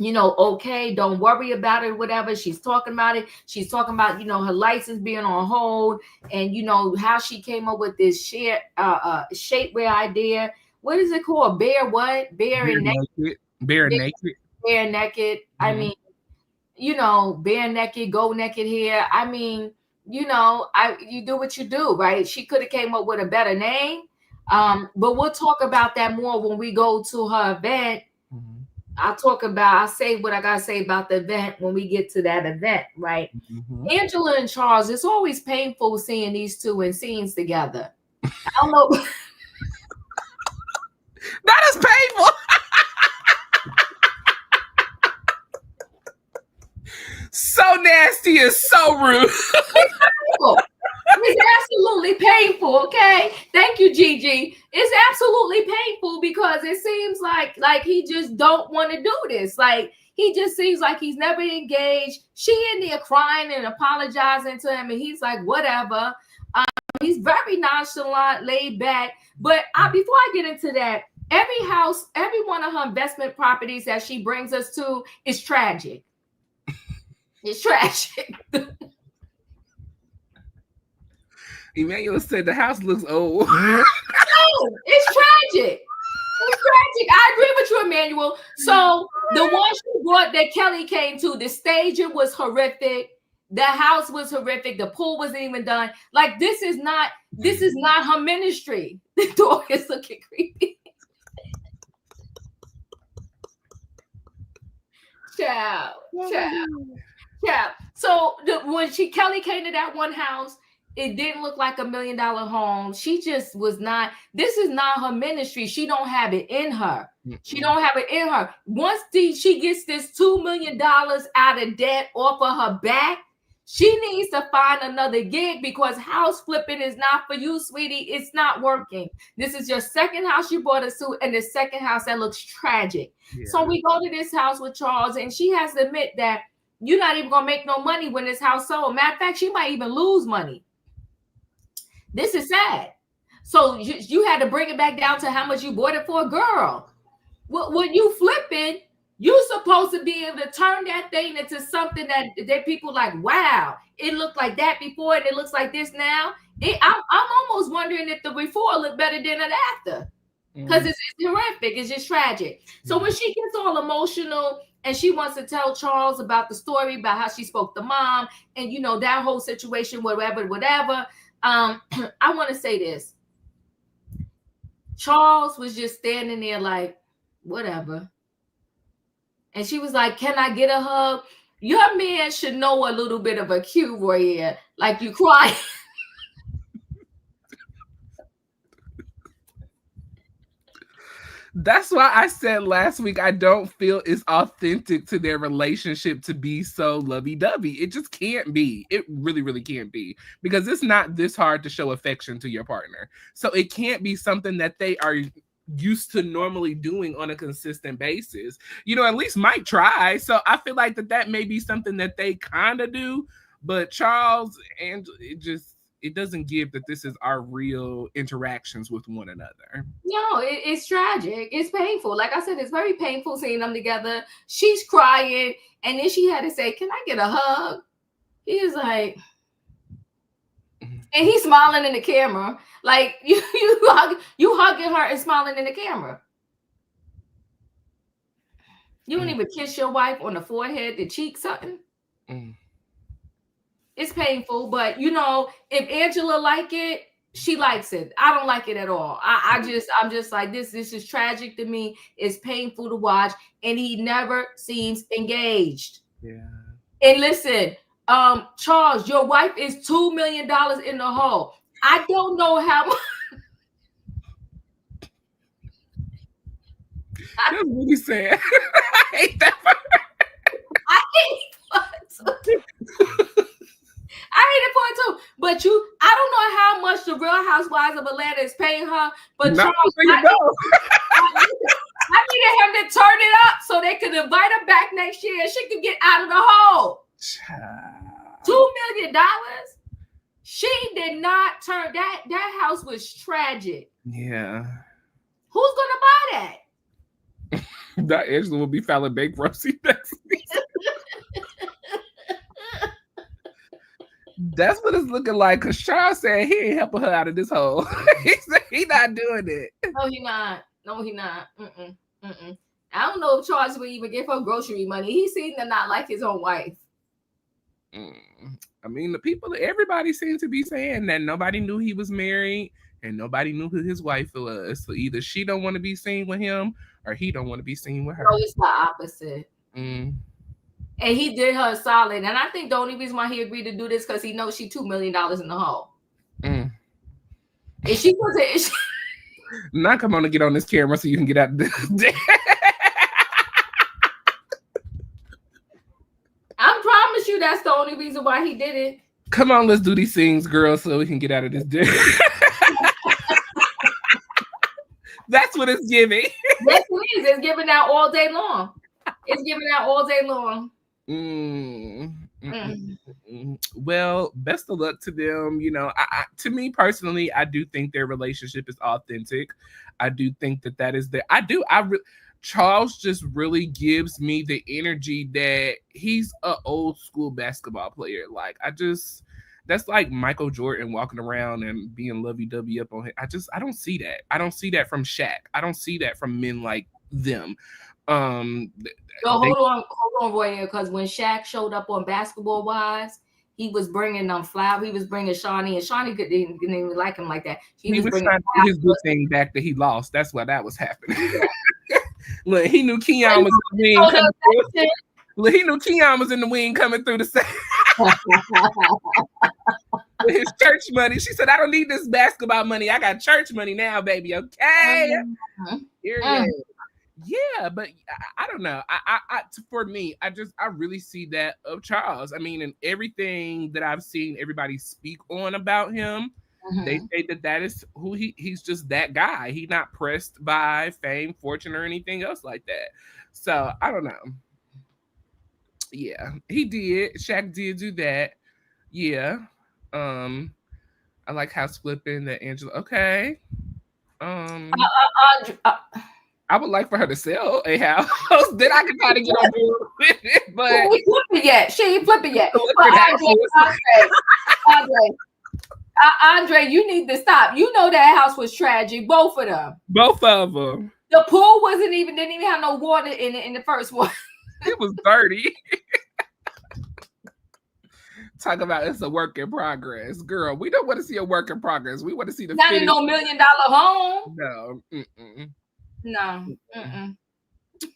Speaker 1: okay, don't worry about it, whatever. She's talking about it. She's talking about, her license being on hold, and how she came up with this shapewear idea. What is it called? Bare what? Bare and naked.
Speaker 2: Bare naked.
Speaker 1: Bare naked. Mm-hmm. I mean, bare naked, go naked here. I mean, you do what you do, right? She could have came up with a better name. But we'll talk about that more when we go to her event. I'll say what I gotta say about the event when we get to that event, right? Mm-hmm. Angela and Charles, it's always painful seeing these two in scenes together. I don't know.
Speaker 2: That is painful. So nasty and so rude.
Speaker 1: It's painful. It's absolutely painful, okay? Thank you, Gigi. It's absolutely painful because it seems like he just don't want to do this. Like, he just seems like he's never engaged. She in there crying and apologizing to him, and he's like, whatever. He's very nonchalant, laid back. But before I get into that, every one of her investment properties that she brings us to is tragic. It's tragic.
Speaker 2: Emmanuel said the house looks old.
Speaker 1: No, it's tragic. It's tragic. I agree with you, Emmanuel. So the one she brought that Kelly came to, the staging was horrific. The house was horrific. The pool wasn't even done. Like, this is not her ministry. The dog is looking creepy. Ciao. So when Kelly came to that one house, it didn't look like $1 million home. She just was not. This is not her ministry. She don't have it in her. She don't have it in her. Once she gets this $2 million out of debt off of her back, she needs to find another gig because house flipping is not for you, sweetie. It's not working. This is your second house you bought us to, and the second house that looks tragic. Yeah. So we go to this house with Charles, and she has to admit that you're not even going to make no money when this house sold. Matter of fact, she might even lose money. This is sad. So you had to bring it back down to how much you bought it for, girl. When you flipping, you're supposed to be able to turn that thing into something that people like, wow, it looked like that before and it looks like this now. I'm almost wondering if the before looked better than it after. Because it's horrific. It's just tragic. So when she gets all emotional and she wants to tell Charles about the story, about how she spoke to mom and, that whole situation, whatever. I want to say this. Charles was just standing there like, whatever. And she was like, can I get a hug? Your man should know a little bit of a cue, Royaire. Like, you crying.
Speaker 2: That's why I said last week I don't feel it's authentic to their relationship to be so lovey-dovey. It just can't be. It really, really can't be. Because it's not this hard to show affection to your partner. So it can't be something that they are used to normally doing on a consistent basis. At least Mike try. So I feel like that may be something that they kind of do. But Charles and it doesn't give that this is our real interactions with one another.
Speaker 1: No, it's tragic. It's painful. Like I said, it's very painful seeing them together. She's crying, and then she had to say, can I get a hug? He's like, and he's smiling in the camera. Like, you hugging her and smiling in the camera. You don't even kiss your wife on the forehead, the cheek, something. It's painful, but if Angela like it, she likes it. I don't like it at all. I'm just like, this is tragic to me. It's painful to watch, and he never seems engaged.
Speaker 2: Yeah.
Speaker 1: And listen, Charles, your wife is $2 million in the hole. I don't know how much.
Speaker 2: That's really sad. I hate that.
Speaker 1: I hate it for it too. But I don't know how much the Real Housewives of Atlanta is paying her. But
Speaker 2: No,
Speaker 1: Charles, I needed him to turn it up so they could invite her back next year and she could get out of the hole. $2 million. She did not turn that. That house was tragic.
Speaker 2: Yeah.
Speaker 1: Who's gonna buy that?
Speaker 2: That Angela will be filing bankruptcy next week. That's what it's looking like. Cause Charles said he ain't helping her out of this hole. He said he not doing it.
Speaker 1: No, he not. No, he not. I don't know if Charles would even give her grocery money. He seemed to not like his own wife.
Speaker 2: I mean, everybody seemed to be saying that nobody knew he was married and nobody knew who his wife was. So either she don't want to be seen with him or he don't want to be seen with her.
Speaker 1: No, it's the opposite. And he did her solid. And I think the only reason why he agreed to do this because he knows she's $2 million in the hole. And she wasn't.
Speaker 2: Now come on to get on this camera so you can get out of this.
Speaker 1: I promise you that's the only reason why he did it.
Speaker 2: Come on, let's do these things, girls, so we can get out of this dick. That's what it's giving.
Speaker 1: Yes, it is. It's giving out all day long. It's giving out all day long.
Speaker 2: Well, best of luck to them. You know, to me personally, I do think their relationship is authentic. I do think that is Charles just really gives me the energy that he's an old school basketball player. Like, that's like Michael Jordan walking around and being lovey-dovey up on him. I don't see that. I don't see that from Shaq. I don't see that from men like them.
Speaker 1: Hold on, Royaire, because when Shaq showed up on Basketball Wives, he was bringing them flowers. He was bringing Shawnee, and Shawnee didn't even like him like that.
Speaker 2: He was trying to get his good thing back that he lost. That's why that was happening. Look, he knew Keon was in the wing. Look, he knew Keon was in the wing coming through the set. With his church money. She said, I don't need this basketball money. I got church money now, baby. Okay. Here it is. Yeah, but I don't know. For me, I really see that of Charles. I mean, in everything that I've seen everybody speak on about him, they say that is who he's just that guy. He's not pressed by fame, fortune, or anything else like that. So I don't know. Yeah, he did. Shaq did do that. Yeah. I like house flipping that Angela. Okay. I would like for her to sell a house. Then I can kind of get on board with it. But
Speaker 1: she ain't flipping yet. Andre, you need to stop. You know that house was tragic. Both of them. The pool didn't even have no water in the first one.
Speaker 2: It was dirty. Talk about it's a work in progress, girl. We don't want to see a work in progress. We want to see the
Speaker 1: not in no $1 million home.
Speaker 2: No.
Speaker 1: No.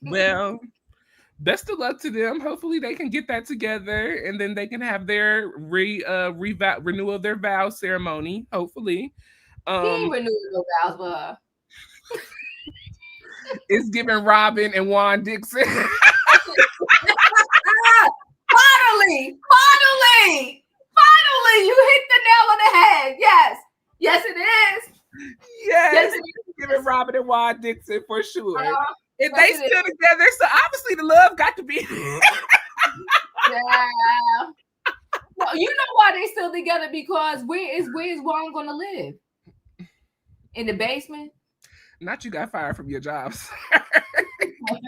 Speaker 2: Well, best of luck to them. Hopefully they can get that together and then they can have their renewal of their vows ceremony. Hopefully.
Speaker 1: He ain't renewing no vows for her.
Speaker 2: It's giving Robin and Juan Dixon. Finally, you hit the nail on the head. Yes, it is. Yes, it is. Giving Robin and Juan Dixon for sure. If they still together, so obviously the love got to be.
Speaker 1: Yeah. Well, you know why they still together? Because where is Juan gonna live? In the basement?
Speaker 2: Not you got fired from your jobs.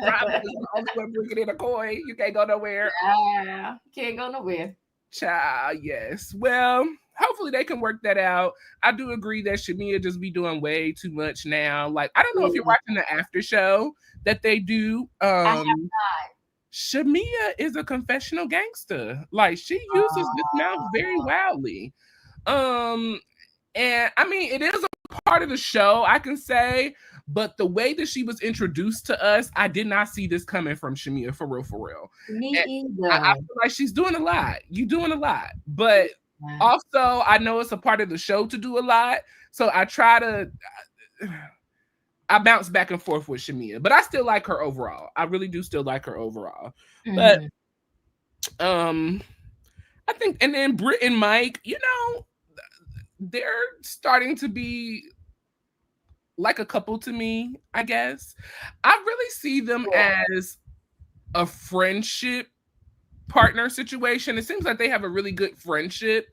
Speaker 2: Robin is the only one bringing in a coin. You can't go nowhere.
Speaker 1: Yeah, can't go nowhere.
Speaker 2: Child, yes. Well, hopefully they can work that out. I do agree that Shamia just be doing way too much now. Like, I don't know if you're watching the after show that they do.
Speaker 1: I have not.
Speaker 2: Shamia is a confessional gangster. Like, she uses this mouth very wildly. And I mean, it is a part of the show, I can say, But the way that she was introduced to us, I did not see this coming from Shamia, for real, for real.
Speaker 1: Me
Speaker 2: And
Speaker 1: either.
Speaker 2: I feel like she's doing a lot. You doing a lot. But also, I know it's a part of the show to do a lot. So I bounce back and forth with Shamia, but I still like her overall. I really do still like her overall. But I think, and then Britt and Mike, you know, they're starting to be like a couple to me, I guess. I really see them as a friendship partner situation. It seems like they have a really good friendship,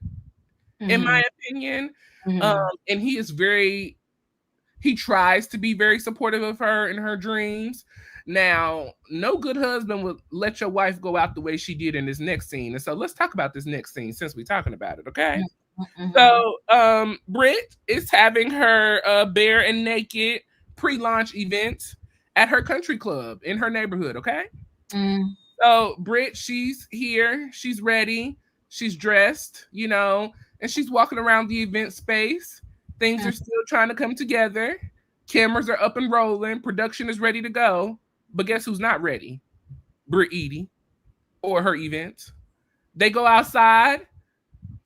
Speaker 2: in my opinion. And he tries to be very supportive of her in her dreams. Now, no good husband would let your wife go out the way she did in this next scene. And so let's talk about this next scene since we're talking about it, okay? So Britt is having her bare and naked pre-launch event at her country club in her neighborhood, okay? So Britt, she's here, she's ready, she's dressed, you know, and she's walking around the event space. Things are still trying to come together. Cameras are up and rolling. Production is ready to go. But guess who's not ready? Brit Edie or her event. They go outside.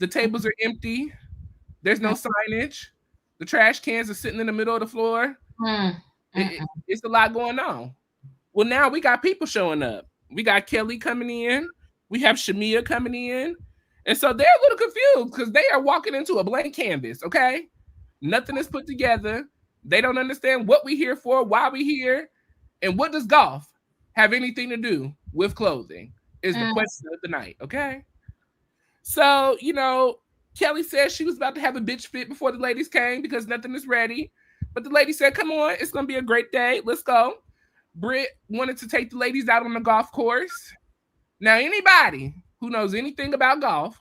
Speaker 2: The tables are empty. There's no signage. The trash cans are sitting in the middle of the floor. It's a lot going on. Well, now we got people showing up. We got Kelly coming in. We have Shamia coming in. And so they're a little confused because they are walking into a blank canvas, okay? Nothing is put together. They don't understand what we're here for, why we're here, and what does golf have anything to do with clothing is the question of the night, okay? So, you know, Kelly said she was about to have a bitch fit before the ladies came because nothing is ready. But the lady said, come on, it's going to be a great day. Let's go. Britt wanted to take the ladies out on the golf course. Now, anybody who knows anything about golf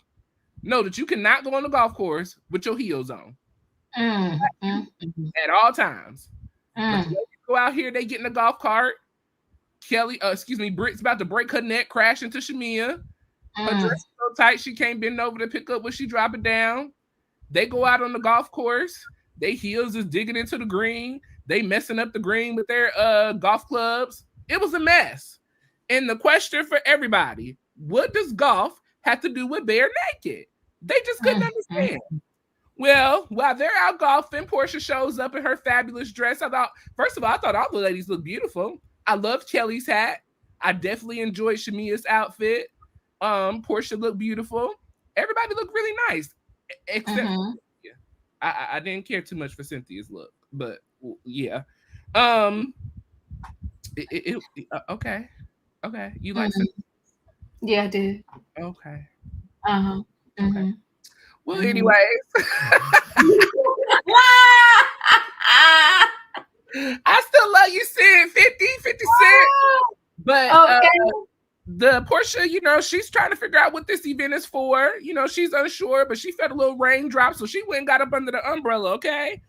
Speaker 2: know that you cannot go on the golf course with your heels on. At all times. But the go out here, they get in the golf cart. Britt's about to break her neck, crash into Shamia. Her dress is so tight she can't bend over to pick up when she drop it down. They go out on the golf course. Their heels is digging into the green. They messing up the green with their golf clubs. It was a mess. And the question for everybody, what does golf have to do with bare naked? They just couldn't understand. Well, while they're out golfing, Porsha shows up in her fabulous dress. I thought all the ladies look beautiful. I loved Kelly's hat. I definitely enjoyed Shamia's outfit. Porsha looked beautiful. Everybody looked really nice, except Cynthia. I didn't care too much for Cynthia's look, but yeah. Okay. You like Cynthia?
Speaker 1: Yeah, I did.
Speaker 2: Okay.
Speaker 1: Okay.
Speaker 2: Well, anyways. I still love you, Sid. 50 cents. But the Porsha, you know, she's trying to figure out what this event is for. You know, she's unsure, but she felt a little raindrop, so she went and got up under the umbrella, okay?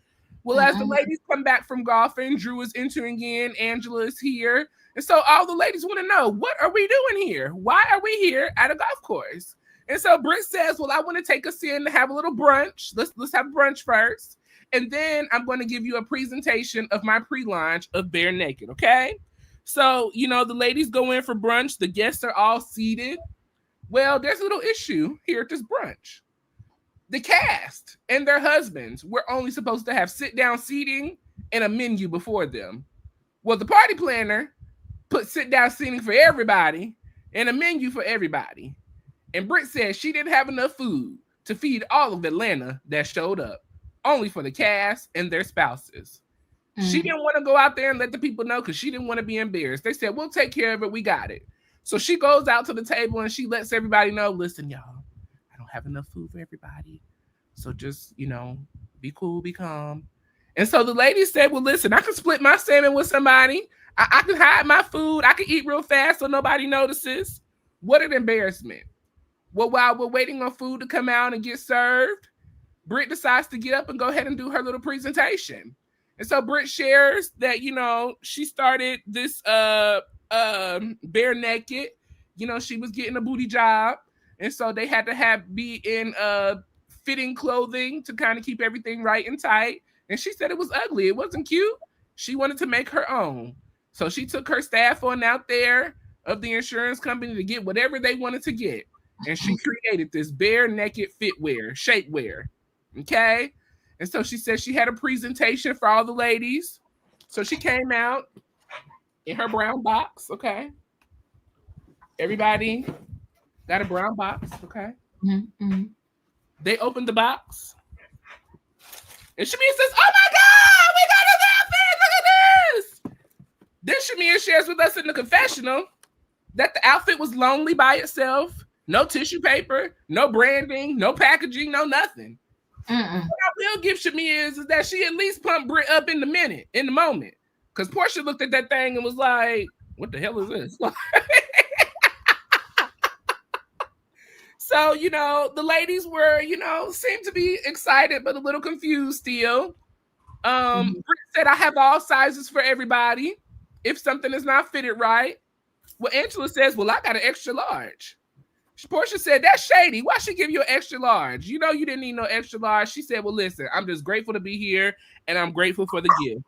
Speaker 2: Well, as the ladies come back from golfing, Drew is entering in, Angela is here. And so all the ladies want to know, what are we doing here? Why are we here at a golf course? And so Britt says, well, I want to take us in to have a little brunch. Let's have brunch first. And then I'm going to give you a presentation of my pre-launch of Bare Naked, okay? So, you know, the ladies go in for brunch. The guests are all seated. Well, there's a little issue here at this brunch. The cast and their husbands were only supposed to have sit-down seating and a menu before them. Well, the party planner put sit-down seating for everybody and a menu for everybody. And Britt said she didn't have enough food to feed all of Atlanta that showed up, only for the cast and their spouses. She didn't want to go out there and let the people know because she didn't want to be embarrassed. They said, we'll take care of it. We got it. So she goes out to the table and she lets everybody know, listen, y'all, I don't have enough food for everybody. So just, you know, be cool, be calm. And so the lady said, well, listen, I can split my salmon with somebody. I can hide my food. I can eat real fast so nobody notices. What an embarrassment. Well, while we're waiting on food to come out and get served, Britt decides to get up and go ahead and do her little presentation. And so Britt shares that, you know, she started this bare naked. You know, she was getting a booty job. And so they had to be in fitting clothing to kind of keep everything right and tight. And she said it was ugly. It wasn't cute. She wanted to make her own. So she took her staff on out there of the insurance company to get whatever they wanted to get. And she created this bare naked fitwear, shapewear. Okay. And so she said she had a presentation for all the ladies. So she came out in her brown box. Okay. Everybody got a brown box. Okay.
Speaker 1: Mm-hmm.
Speaker 2: They opened the box. And Shamia says, "Oh my God, we got his outfit. Look at this." Then Shamia shares with us in the confessional that the outfit was lonely by itself. No tissue paper, no branding, no packaging, no nothing. What I will give Shamia is that she at least pumped Brit up in the moment. Because Porsha looked at that thing and was like, what the hell is this? So, the ladies were, seemed to be excited, but a little confused still. Brit said, I have all sizes for everybody if something is not fitted right. Well, Angela says, well, I got an extra large. Porsha said, that's shady. Why she give you an extra large? You didn't need no extra large. She said, well, listen, I'm just grateful to be here, and I'm grateful for the gift.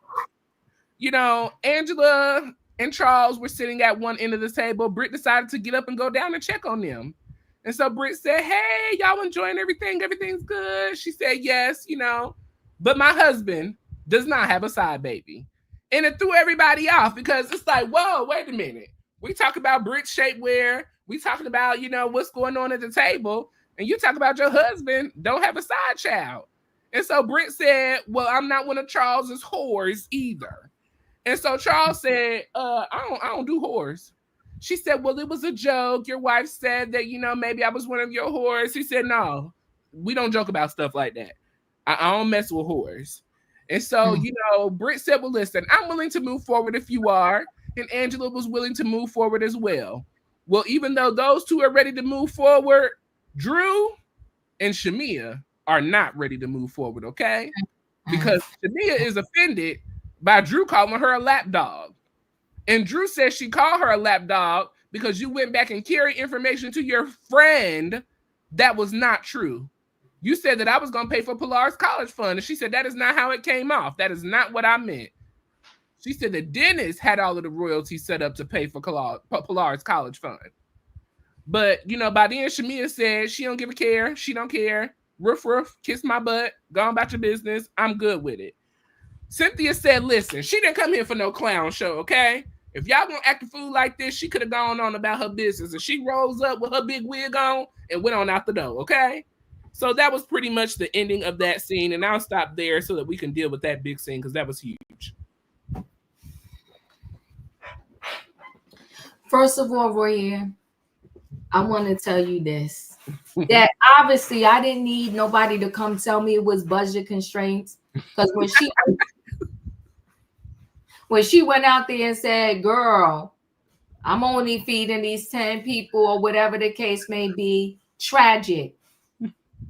Speaker 2: Angela and Charles were sitting at one end of the table. Brit decided to get up and go down and check on them. And so Brit said, hey, y'all enjoying everything? Everything's good. She said, yes, but my husband does not have a side baby. And it threw everybody off because it's like, whoa, wait a minute. We talk about Brit shapewear. We talking about, what's going on at the table. And you talk about your husband don't have a side child. And so Brit said, well, I'm not one of Charles's whores either. And so Charles said, I don't do whores. She said, well, it was a joke. Your wife said that, maybe I was one of your whores. He said, no, we don't joke about stuff like that. I don't mess with whores. And so, Brit said, well, listen, I'm willing to move forward if you are. And Angela was willing to move forward as well. Well, even though those two are ready to move forward, Drew and Shamia are not ready to move forward, okay? Because Shamia is offended by Drew calling her a lapdog. And Drew says she called her a lapdog because you went back and carried information to your friend that was not true. You said that I was going to pay for Pilar's college fund. And she said, that is not how it came off. That is not what I meant. She said that Dennis had all of the royalties set up to pay for Pilar's college fund. But, by then Shamia said she don't give a care. She don't care. Roof, kiss my butt. Go on about your business. I'm good with it. Cynthia said, listen, she didn't come here for no clown show, okay? If y'all gonna act a fool like this, she could have gone on about her business. And she rolls up with her big wig on and went on out the door, okay? So that was pretty much the ending of that scene. And I'll stop there so that we can deal with that big scene because that was huge.
Speaker 1: First of all, Royaire, I want to tell you this. That obviously I didn't need nobody to come tell me it was budget constraints. Because when she went out there and said, girl, I'm only feeding these 10 people or whatever the case may be, tragic.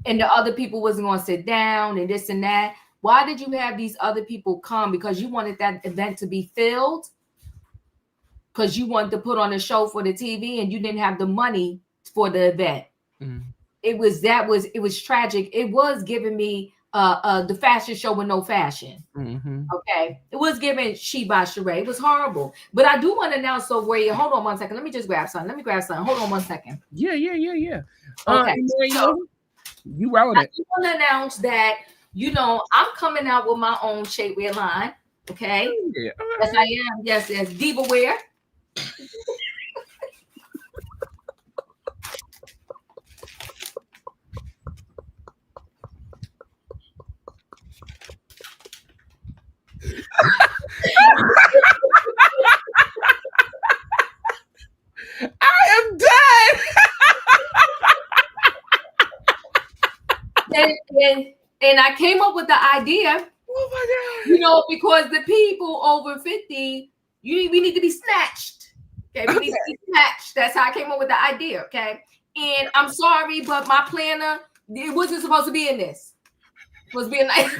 Speaker 1: And the other people wasn't going to sit down and this and that. Why did you have these other people come? Because you wanted that event to be filled? Because you wanted to put on a show for the TV and you didn't have the money for the event. Mm-hmm. It was tragic. It was giving me the fashion show with no fashion. Mm-hmm. Okay. It was giving She by Sheree. It was horrible. But I do want to announce, so Royaire, hold on one second. Let me just grab something. Hold on one second.
Speaker 2: Yeah.
Speaker 1: Okay.
Speaker 2: So, you wrote it.
Speaker 1: I want to announce that, I'm coming out with my own shapewear line. Okay. Yeah. Yes, I am. Yes. Diva wear.
Speaker 2: I am done.
Speaker 1: and I came up with the idea.
Speaker 2: Oh my
Speaker 1: God! Because the people over 50, we need to be snatched. Okay, we need to be snatched. That's how I came up with the idea. Okay, and I'm sorry, but my planner, it wasn't supposed to be in this. It was supposed to be a nice.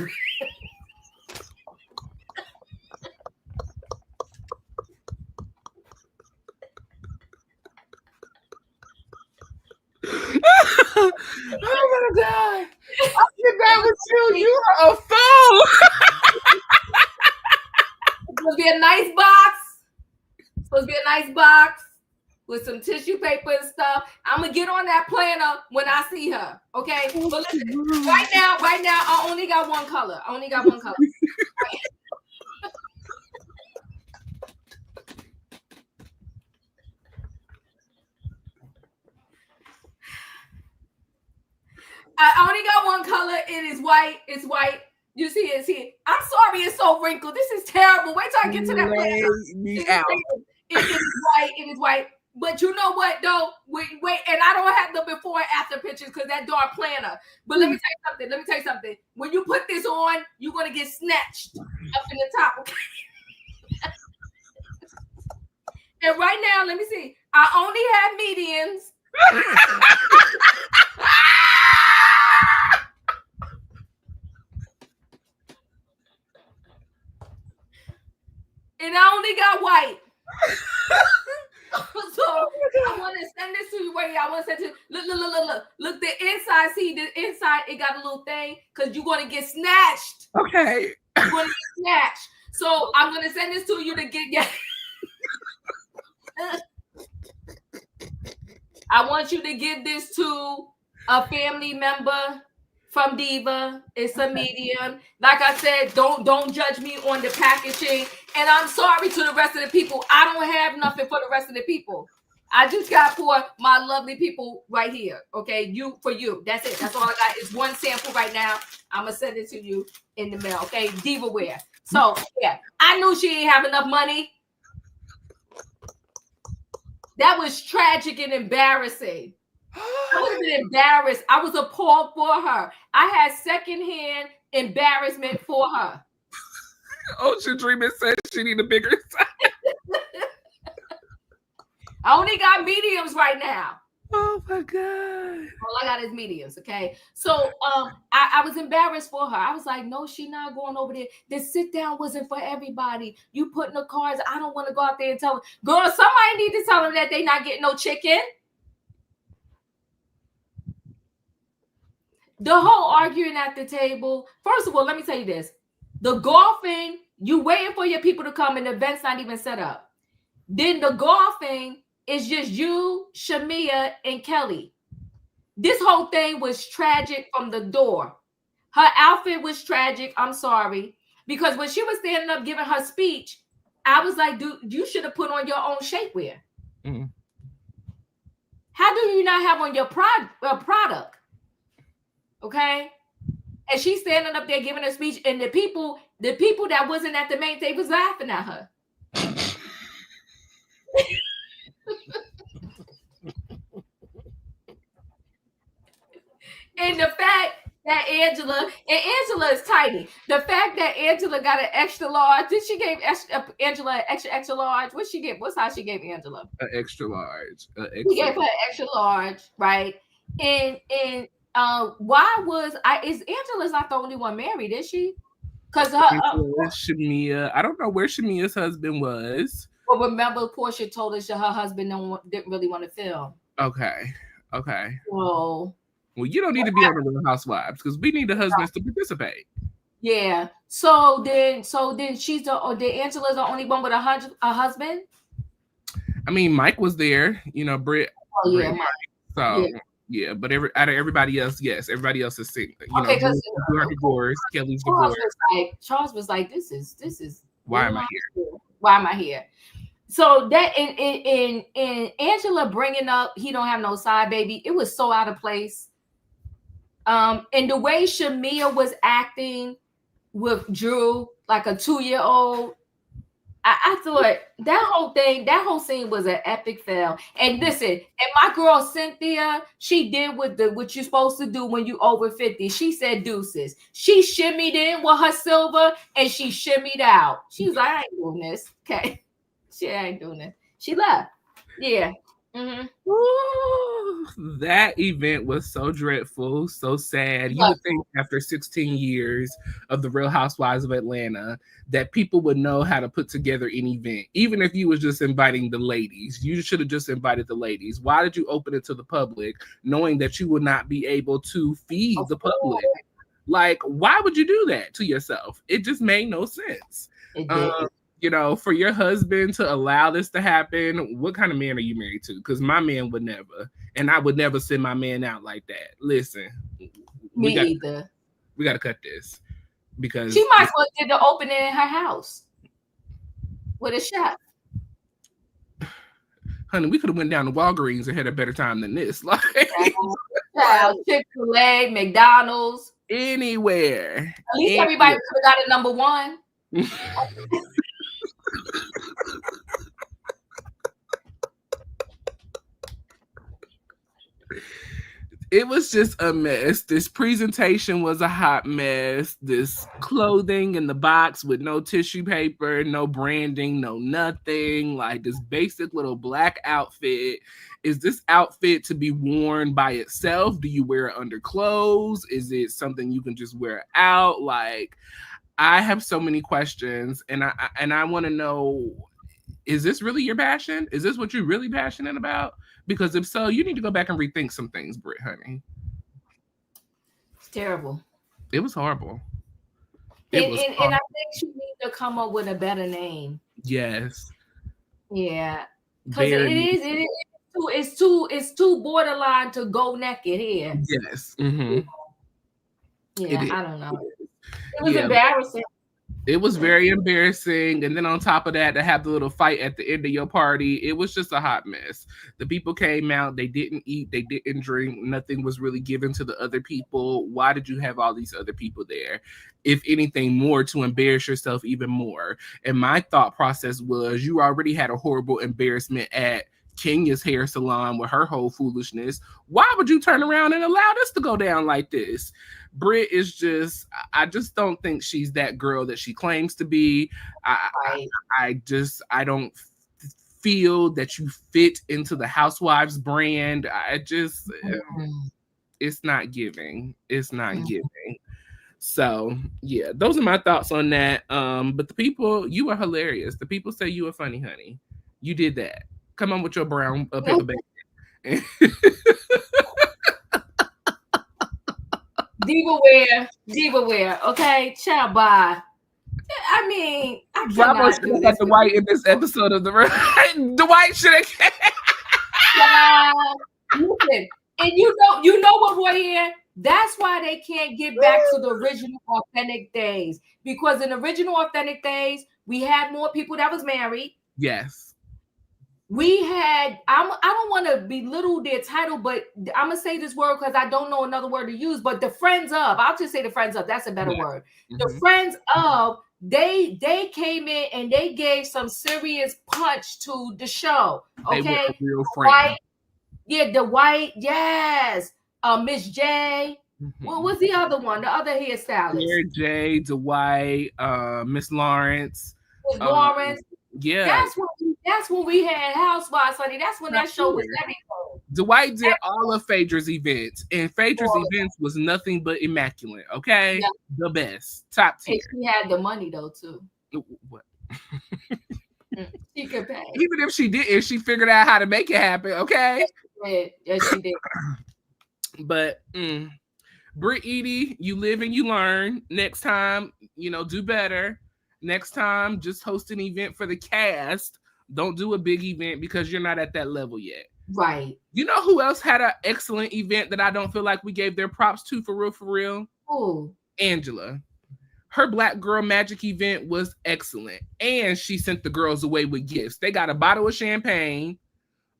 Speaker 2: Oh my God! I forgot with you. You are a fool.
Speaker 1: be a nice box. Supposed to be a nice box with some tissue paper and stuff. I'm gonna get on that planner when I see her. Okay. But listen, right now, I only got one color. I only got one color. It is white. It's white. You see it. I'm sorry, it's so wrinkled. This is terrible. Wait till I get to that planner. It is white. But you know what though? Wait, and I don't have the before and after pictures because that dark planner. But let me tell you something. When you put this on, you're gonna get snatched up in the top. Okay. And right now, let me see. I only have mediums. And I only got white. So I want to send this to you right here. I want to send it to look the inside. See the inside, it got a little thing because you're going to get snatched.
Speaker 2: Okay.
Speaker 1: You're going to get snatched. So I'm going to send this to you to get I want you to give this to a family member from Diva. It's a medium. Like I said, don't judge me on the packaging. And I'm sorry to the rest of the people. I don't have nothing for the rest of the people. I just got for my lovely people right here. Okay, you for you. That's it. That's all I got. It's one sample right now. I'm gonna send it to you in the mail. Okay, Diva wear. So yeah, I knew she didn't have enough money. That was tragic and embarrassing. I would have been embarrassed. I was appalled for her. I had secondhand embarrassment for her.
Speaker 2: Ocean Dreamer said she need a bigger size.
Speaker 1: I only got mediums right now.
Speaker 2: Oh my God.
Speaker 1: All I got is mediums, okay? So I was embarrassed for her. I was like, no, she not going over there. The sit down wasn't for everybody. You put in the cards. I don't want to go out there and tell them. Girl, somebody need to tell them that they not getting no chicken. The whole arguing at the table. First of all, let me tell you this. The golfing, you waiting for your people to come and the event's not even set up. Then the golfing is just you, Shamia, and Kelly. This whole thing was tragic from the door. Her outfit was tragic. I'm sorry. Because when she was standing up giving her speech, I was like, dude, you should have put on your own shapewear. Mm-hmm. How do you not have on your product? Okay? And she's standing up there giving her speech, and the people that wasn't at the main table was laughing at her. And the fact that Angela is tiny. The fact that Angela got an extra large. Did she give Angela an extra large? What she get? What's how she gave Angela?
Speaker 2: An extra large.
Speaker 1: She gave her an extra large, right? And why is Angela's not the only one married, is she? Because
Speaker 2: Shamia, I don't know where Shamia's husband was.
Speaker 1: Well, remember Porsha told us that her husband didn't really want to film.
Speaker 2: Okay.
Speaker 1: Well,
Speaker 2: you don't need to be on the Real Housewives because we need the husbands to participate.
Speaker 1: Yeah. So then she's Angela's the only one with a husband.
Speaker 2: I mean, Mike was there. You know, Britt.
Speaker 1: Oh yeah,
Speaker 2: Mike. So. Yeah, but out of everybody else, yes, everybody else is single.
Speaker 1: Okay, because
Speaker 2: divorced, Kelly's divorced.
Speaker 1: Charles was like, this is.
Speaker 2: Why am I here?
Speaker 1: Why am I here? So that in Angela bringing up he don't have no side baby, it was so out of place. And the way Shamia was acting with Drew, like a 2-year-old, I thought that whole scene was an epic fail. And listen, and my girl Cynthia, she did what you're supposed to do when you over 50. She said deuces. She shimmied in with her silver and she shimmied out. She was like, I ain't doing this. Okay. She ain't doing this. She left. Yeah. Mm-hmm.
Speaker 2: Ooh, that event was so dreadful, so sad. You would think after 16 years of the Real Housewives of Atlanta that people would know how to put together an event. Even if you was just inviting the ladies, you should have just invited the ladies. Why did you open it to the public knowing that you would not be able to feed the public? Like, why would you do that to yourself? It just made no sense. you know, for your husband to allow this to happen, what kind of man are you married to? Because my man would never, and I would never send my man out like that. Listen,
Speaker 1: Me either.
Speaker 2: We got to cut this because
Speaker 1: she might as well did the opening in her house with a chef.
Speaker 2: Honey, we could have went down to Walgreens and had a better time than this. Like,
Speaker 1: Chick-fil-A, McDonald's,
Speaker 2: anywhere.
Speaker 1: At least everybody could have got a number one.
Speaker 2: It was just a mess. This presentation was a hot mess. This clothing in the box with no tissue paper, no branding, no nothing. Like this basic little black outfit. Is this outfit to be worn by itself? Do you wear it under clothes? Is it something you can just wear out? Like, I have so many questions, and I want to know, is this really your passion? Is this what you're really passionate about? Because if so, you need to go back and rethink some things, Britt, honey.
Speaker 1: It's terrible.
Speaker 2: It was horrible.
Speaker 1: And I think she needs to come up with a better name.
Speaker 2: Yes.
Speaker 1: Yeah. Because it's too borderline to go naked here.
Speaker 2: Yes. Mm-hmm.
Speaker 1: Yeah, I don't know. It was embarrassing.
Speaker 2: It was very embarrassing. And then on top of that, to have the little fight at the end of your party, it was just a hot mess. The people came out, they didn't eat, they didn't drink, nothing was really given to the other people. Why did you have all these other people there? If anything more, to embarrass yourself even more. And my thought process was, you already had a horrible embarrassment at Kenya's hair salon with her whole foolishness. Why would you turn around and allow this to go down like this? Brit is just, I just don't think she's that girl that she claims to be. I don't feel that you fit into the Housewives brand. It's not giving. It's not giving. So yeah, those are my thoughts on that. But the people, you are hilarious. The people say you are funny, honey. You did that. Come on with your brown paper bag.
Speaker 1: Diva wear, okay? Child, bye. I mean, I
Speaker 2: Bravo should have had Dwight in this episode of the Dwight should
Speaker 1: have. Listen, and you know what, Royaire? That's why they can't get back to the original authentic days. Because in the original authentic days, we had more people that was married.
Speaker 2: Yes.
Speaker 1: We had, I don't want to belittle their title, but I'm going to say this word because I don't know another word to use, but the friends of, I'll just say the friends of, that's a better word. Mm-hmm. The friends of, they came in and they gave some serious punch to the show. Okay.
Speaker 2: They were a real friend.
Speaker 1: The white, yes. Miss J. Mm-hmm. What was the other one? The other hairstylist.
Speaker 2: Mary J, Dwight, Miss Lawrence.
Speaker 1: Miss Lawrence.
Speaker 2: Yeah.
Speaker 1: That's when we had Housewives, honey. That's when that show was everything.
Speaker 2: Dwight did all of Phaedra's events, and Phaedra's events was nothing but immaculate, okay? Yeah. The best. Top tier.
Speaker 1: And she had the money, though, too.
Speaker 2: What?
Speaker 1: She could pay.
Speaker 2: Even if she didn't, she figured out how to make it happen, okay?
Speaker 1: Yes, she did.
Speaker 2: But, Brit Edie, you live and you learn. Next time, do better. Next time, just host an event for the cast. Don't do a big event because you're not at that level yet.
Speaker 1: Right.
Speaker 2: You know who else had an excellent event that I don't feel like we gave their props to for real?
Speaker 1: Who?
Speaker 2: Angela. Her Black Girl Magic event was excellent. And she sent the girls away with gifts. They got a bottle of champagne,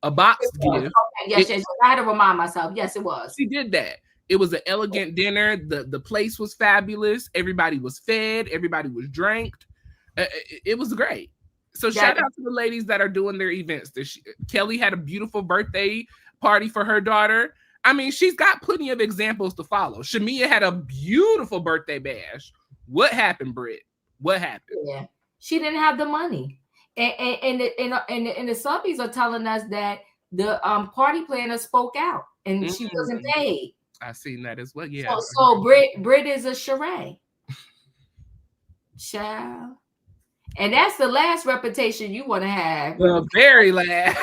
Speaker 2: a boxed gift.
Speaker 1: Okay, yes. I had to remind myself. Yes, it was.
Speaker 2: She did that. It was an elegant dinner. The place was fabulous. Everybody was fed. Everybody was drank. It was great. So shout out to the ladies that are doing their events. Kelly had a beautiful birthday party for her daughter. I mean, she's got plenty of examples to follow. Shamia had a beautiful birthday bash. What happened, Britt? What happened?
Speaker 1: Yeah, she didn't have the money, and the subbies are telling us that the party planner spoke out and she wasn't paid.
Speaker 2: I seen that as well. Yeah.
Speaker 1: So Brit is a charade. Child. And that's the last reputation you want to have.
Speaker 2: The very last.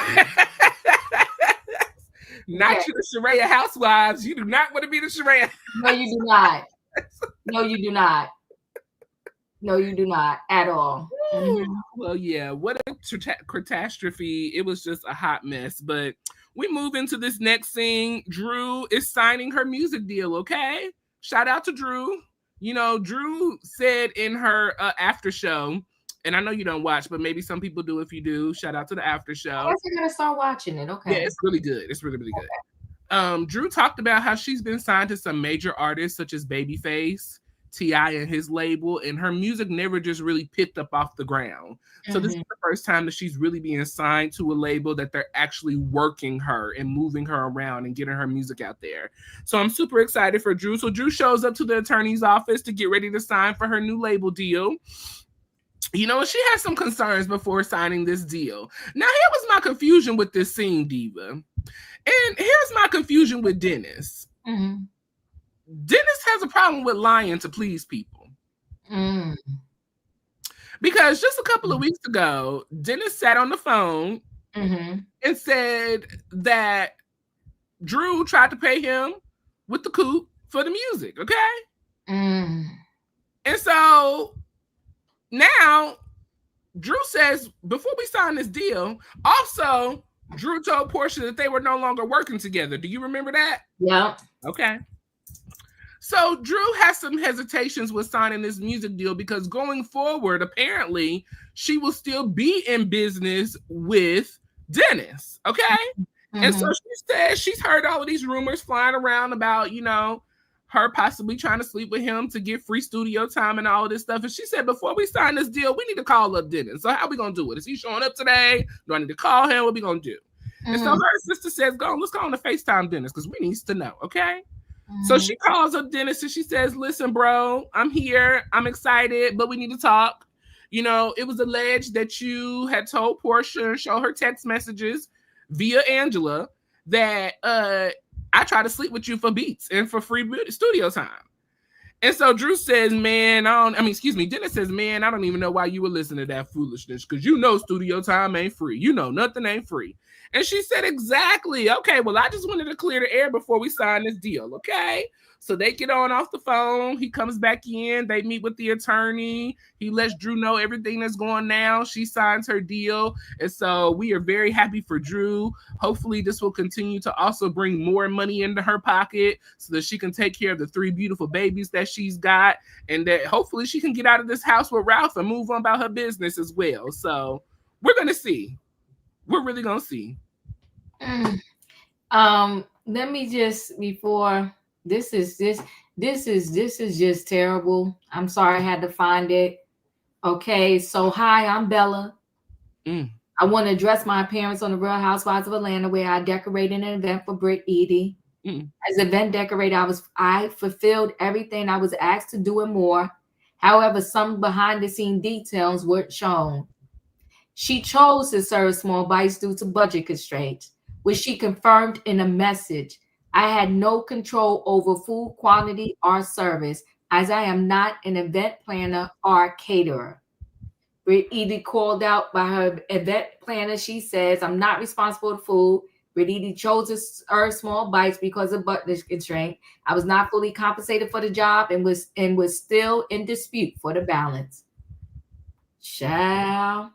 Speaker 2: Not you, the Shamia Housewives. You do not want to be the Shamia.
Speaker 1: No, you do not. No, you do not. No, you do not at all.
Speaker 2: Well, yeah, what a catastrophe. It was just a hot mess. But we move into this next scene. Drew is signing her music deal, okay? Shout out to Drew. You know, Drew said in her after show, and I know you don't watch, but maybe some people do. If you do, shout out to the after show.
Speaker 1: I guess I gotta start watching it. Okay.
Speaker 2: Yeah, it's really good. It's really, really good. Drew talked about how she's been signed to some major artists such as Babyface, T.I. and his label, and her music never just really picked up off the ground. So this is the first time that she's really being signed to a label that they're actually working her and moving her around and getting her music out there. So I'm super excited for Drew. So Drew shows up to the attorney's office to get ready to sign for her new label deal. You know, she had some concerns before signing this deal. Now, here was my confusion with this scene, Diva. And here's my confusion with Dennis. Dennis has a problem with lying to please people. Because just a couple of weeks ago, Dennis sat on the phone and said that Drew tried to pay him with the coup for the music, okay? And so now Drew says, before we sign this deal, also Drew told Porsha that they were no longer working together. Do you remember that?
Speaker 1: Yeah.
Speaker 2: Okay. So Drew has some hesitations with signing this music deal because going forward, apparently, she will still be in business with Dennis. Okay. And so she says she's heard all of these rumors flying around about, you know, her possibly trying to sleep with him to get free studio time and all of this stuff. And she said, before we sign this deal, we need to call up Dennis. So how are we going to do it? Is he showing up today? Do I need to call him? What are we going to do? And so her sister says, let's go on to FaceTime Dennis because we need to know, okay? So she calls up Dennis and she says, listen, bro, I'm here. I'm excited, but we need to talk. You know, it was alleged that you had told Porsha and show her text messages via Angela that I try to sleep with you for beats and for free studio time. And so Drew says, Dennis says, man, I don't even know why you were listening to that foolishness because you know studio time ain't free. You know nothing ain't free. And she said, exactly. Okay, well, I just wanted to clear the air before we sign this deal, okay? So they get on off the phone. He comes back in. They meet with the attorney. He lets Drew know everything that's going down. She signs her deal. And so we are very happy for Drew. Hopefully this will continue to also bring more money into her pocket so that she can take care of the 3 beautiful babies that she's got. And that hopefully she can get out of this house with Ralph and move on about her business as well. So we're going to see. We're really going to see.
Speaker 1: Let me just, before... This is just terrible. I'm sorry I had to find it. Okay, so hi, I'm Bella. I want to address my appearance on the Real Housewives of Atlanta, where I decorated an event for Britt Edie. As event decorator, I fulfilled everything I was asked to do and more. However, some behind the scene details weren't shown. She chose to serve small bites due to budget constraints, which she confirmed in a message. I had no control over food quantity or service, as I am not an event planner or caterer. Britt Edie called out by her event planner. She says, I'm not responsible for food. Britt Edie chose to serve small bites because of budget constraint. I was not fully compensated for the job and was still in dispute for the balance. Child.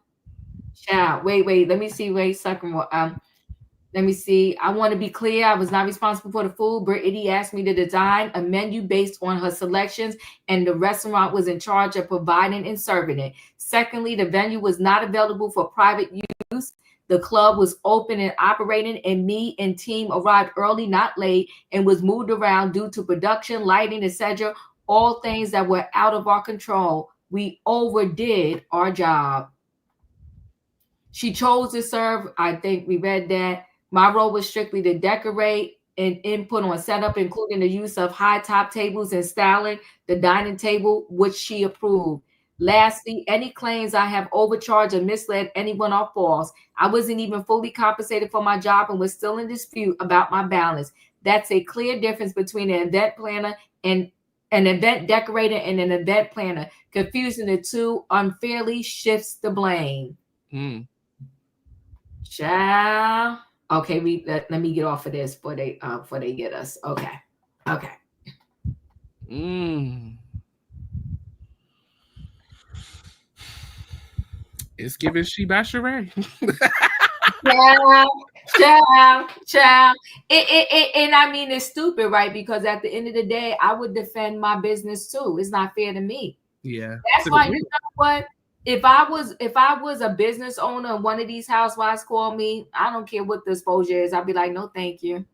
Speaker 1: Wait. Let me see. Let me see. I want to be clear. I was not responsible for the food. Britt Edie asked me to design a menu based on her selections, and the restaurant was in charge of providing and serving it. Secondly, the venue was not available for private use. The club was open and operating, and me and team arrived early, not late, and was moved around due to production, lighting, etc. All things that were out of our control. We overdid our job. She chose to serve. I think we read that. My role was strictly to decorate and input on setup, including the use of high top tables and styling the dining table, which she approved. Lastly, any claims I have overcharged or misled anyone are false. I wasn't even fully compensated for my job and was still in dispute about my balance. That's a clear difference between an event planner and an event decorator and an event planner. Confusing the two unfairly shifts the blame. Child. Okay, let me get off of this before they get us. Okay.
Speaker 2: It's giving she by Sheree.
Speaker 1: Child. And I mean, it's stupid, right? Because at the end of the day, I would defend my business too. It's not fair to me.
Speaker 2: Yeah.
Speaker 1: That's why, you know what? If I was a business owner and one of these housewives called me, I don't care what the exposure is. I'd be like, no, thank you.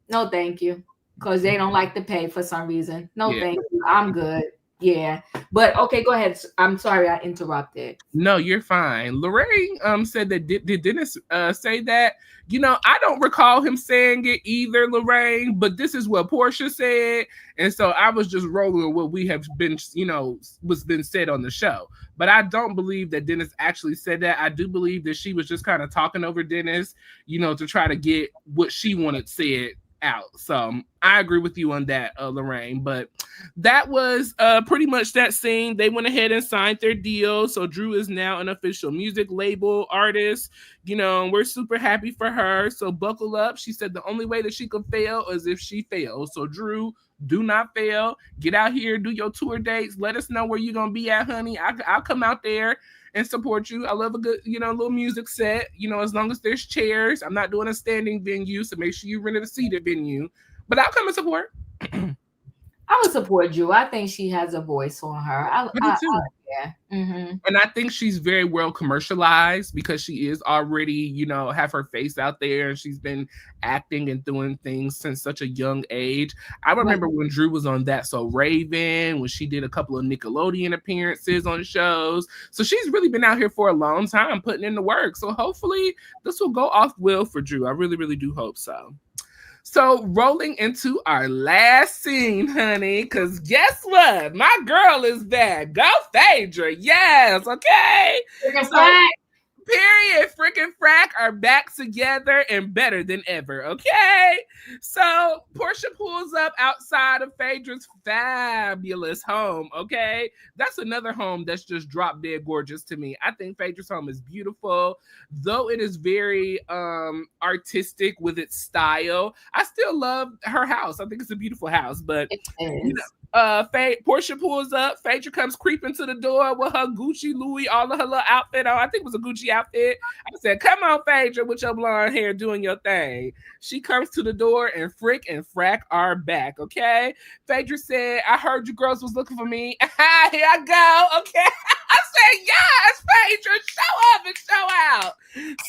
Speaker 1: No, thank you. Because they don't like to pay for some reason. No, thank you. I'm good. Yeah. But okay, go ahead. I'm sorry I interrupted.
Speaker 2: No, you're fine. Lorraine said that did Dennis say that? You know, I don't recall him saying it either, Lorraine, but this is what Porsha said. And so I was just rolling with what we have been, you know, was been said on the show. But I don't believe that Dennis actually said that. I do believe that she was just kind of talking over Dennis, you know, to try to get what she wanted said out. So I agree with you on that, Lorraine. But that was pretty much that scene. They went ahead and signed their deal. So Drew is now an official music label artist. You know, we're super happy for her. So buckle up. She said the only way that she could fail is if she fails. So Drew, do not fail. Get out here, do your tour dates. Let us know where you're gonna be at, honey. I'll come out there and support you. I love a good, you know, little music set, you know, as long as there's chairs. I'm not doing a standing venue, so make sure you rent a seated venue. But I'll come and support.
Speaker 1: I would support Drew. I think she has a voice on her. I do too.
Speaker 2: Yeah. Mm-hmm. And I think she's very well commercialized because she is already, you know, have her face out there and she's been acting and doing things since such a young age. I remember when Drew was on That's So Raven, when she did a couple of Nickelodeon appearances on shows. So she's really been out here for a long time putting in the work. So hopefully this will go off well for Drew. I really, really do hope so. So rolling into our last scene, honey, because guess what? My girl is back. Go Phaedra. Yes, okay. Period. Freaking FRACK are back together and better than ever, okay? So Porsha pulls up outside of Phaedra's fabulous home, okay? That's another home that's just drop dead gorgeous to me. I think Phaedra's home is beautiful. Though it is very artistic with its style, I still love her house. I think it's a beautiful house, but you know, Porsha pulls up. Phaedra comes creeping to the door with her Gucci, Louis, all of her little outfit on. I think it was a Gucci outfit. I said, come on, Phaedra, with your blonde hair doing your thing. She comes to the door and Frick and FRACK are back, okay? Phaedra said, I heard you girls was looking for me. Here I go, okay? I said, yes, Phaedra, show up and show out.